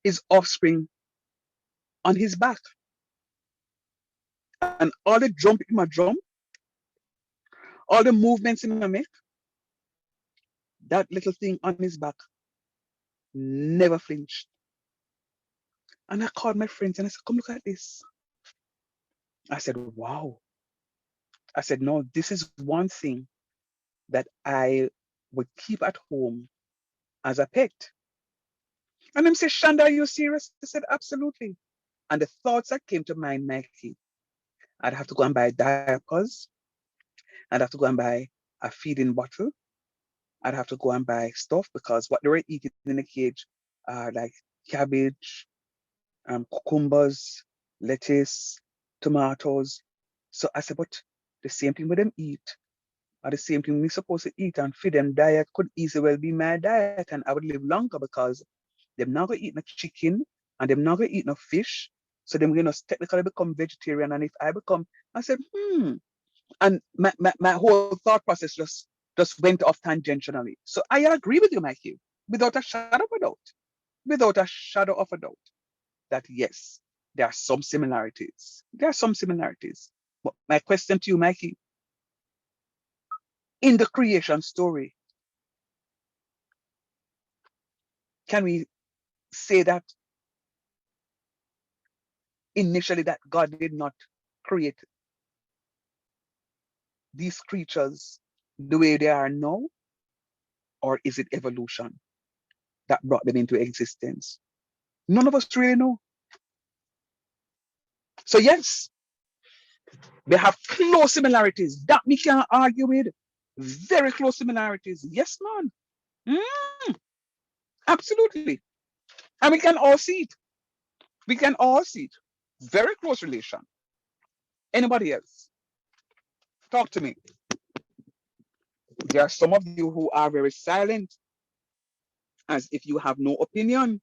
his offspring on his back, and all the jump in my drum, all the movements in my make, that little thing on his back never flinched. And I called my friends and I said, come look at this. I said, wow. I said, no, this is one thing that I would keep at home as a pet. And them say, Shanda, are you serious? I said, absolutely. And the thoughts that came to mind, Mikey, I'd have to go and buy diapers. I'd have to go and buy a feeding bottle. I'd have to go and buy stuff because what they were eating in the cage are like cabbage, cucumbers, lettuce, tomatoes. So I said, but the same thing with them eat, or the same thing we're supposed to eat and feed them diet could easily well be my diet, and I would live longer because they're not gonna eat no chicken and they're not gonna eat no fish. So they're gonna technically become vegetarian. And if I become, I said, and my whole thought process just went off tangentially. So I agree with you, Mikey, without a shadow of a doubt. Without a shadow of a doubt. That yes, there are some similarities. There are some similarities. But my question to you, Mikey, in the creation story, can we say that initially that God did not create these creatures the way they are now? Or is it evolution that brought them into existence? None of us really know. So yes, they have close similarities that we can argue with. Very close similarities. Yes, man. Absolutely. And we can all see it. We can all see it. Very close relation. Anybody else? Talk to me. There are some of you who are very silent, as if you have no opinion.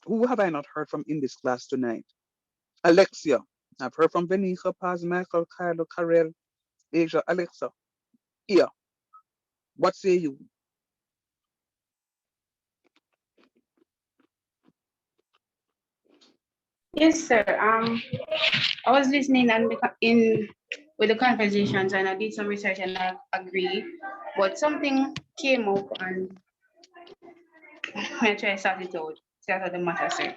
Who have I not heard from in this class tonight? Alexia. I've heard from Venica, Paz, Michael, Kylo, Karel, Asia, Alexa. Here. What say you? Yes, sir. I was listening and in with the conversations, and I did some research, and I agree. But something came up, and I try to sort it out. Sort out the matter, sir.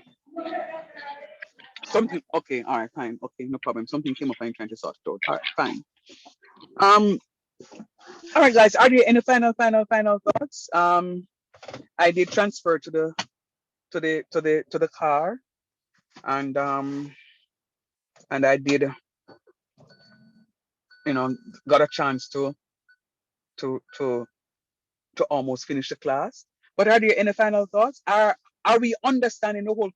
Something. Okay. All right. Fine. Okay. No problem. Something came up. I'm trying to sort it out. All right. Fine. All right, guys. Are there any final thoughts? I did transfer to the car, and I did, got a chance to almost finish the class. But are there any final thoughts? Are we understanding the whole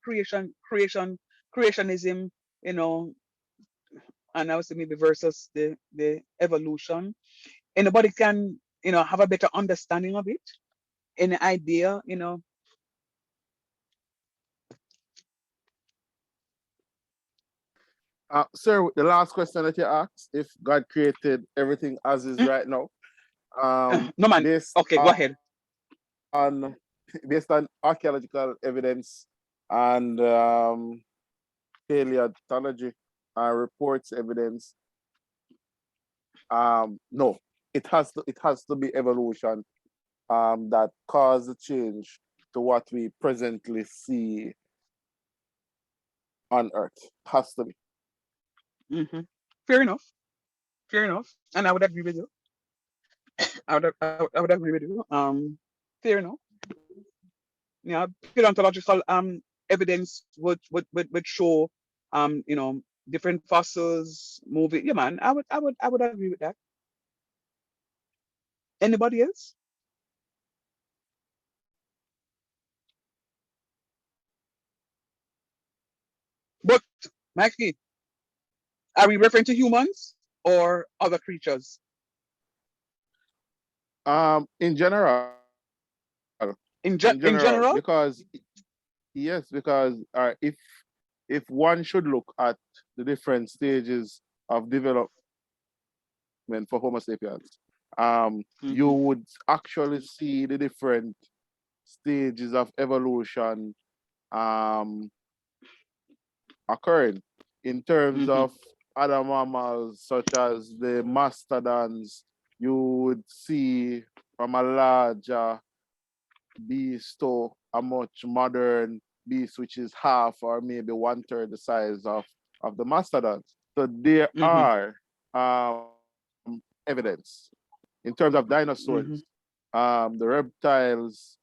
creationism you know, and I would say maybe versus the evolution. Anybody can, have a better understanding of it. Any idea. Sir, the last question that you asked, if God created everything as is right now, No man. based Okay, go ahead. on based on archaeological evidence and paleontology reports evidence, no, it has to be evolution that caused the change to what we presently see on Earth. Has to be. Hmm. Fair enough. Fair enough. And I would agree with you. I would agree with you. Fair enough. Yeah, paleontological evidence would show different fossils moving. Yeah, man. I would agree with that. Anybody else? But Mikey, are we referring to humans or other creatures? In general, In general? because yes, because if one should look at the different stages of development for Homo sapiens, you Mhm, would actually see the different stages of evolution um, occurring in terms mhm, of other mammals such as the mastodons. You would see from a larger beast to a much modern beast, which is half or maybe one third the size of the mastodons. So there mhm, are evidence in terms of dinosaurs, mhm, the reptiles.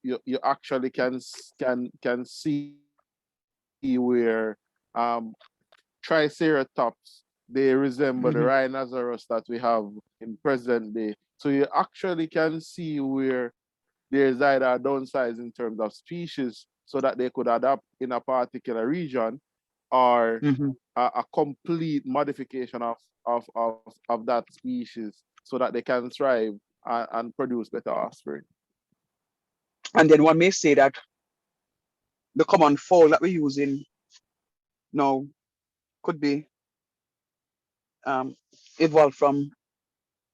You actually can see where triceratops, they resemble the mhm, rhinoceros that we have in present day. So you actually can see where there's either a downsize in terms of species so that they could adapt in a particular region, or mhm. a complete modification of that species so that they can thrive and produce better offspring. And then one may say that the common fowl that we're using now could be um, evolved from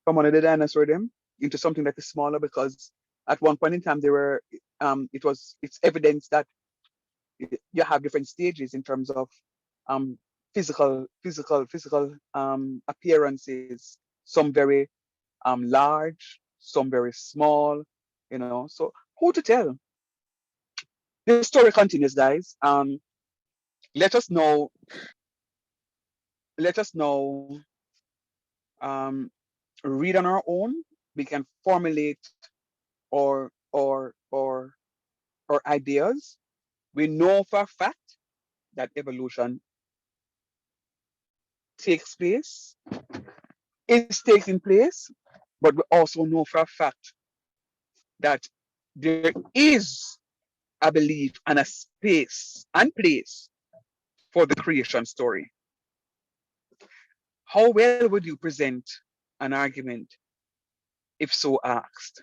one of the dinosaur them into something that is smaller, because at one point in time they were it's evidence that you have different stages in terms of um, physical appearances. Some very large, some very small. So who to tell? The story continues, guys. Let us know. Let us know. Um, read on our own. We can formulate or or or or ideas. We know for a fact that evolution takes place, is taking place, but we also know for a fact that there is a belief and a space and place for the creation story. How well would you present an argument if so asked?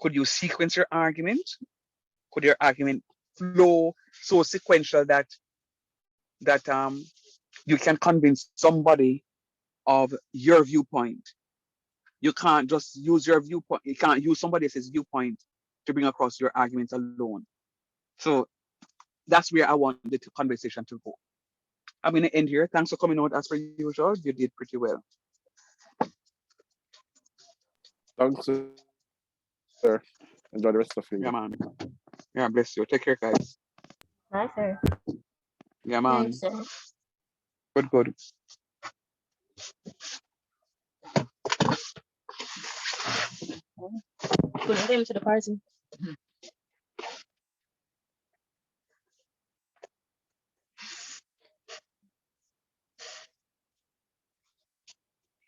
Could you sequence your argument? Could your argument flow so sequential that you can convince somebody of your viewpoint? You can't just use your viewpoint. You can't use somebody else's viewpoint to bring across your argument alone. So that's where I want the conversation to go. I'm going to end here. Thanks for coming out as per usual. You did pretty well. Thanks, sir. Enjoy the rest of your day. Yeah, man. Yeah, bless you. Take care, guys. Hi, sir. Yeah, Right, man. sir. Good. Couldn't get him to the party.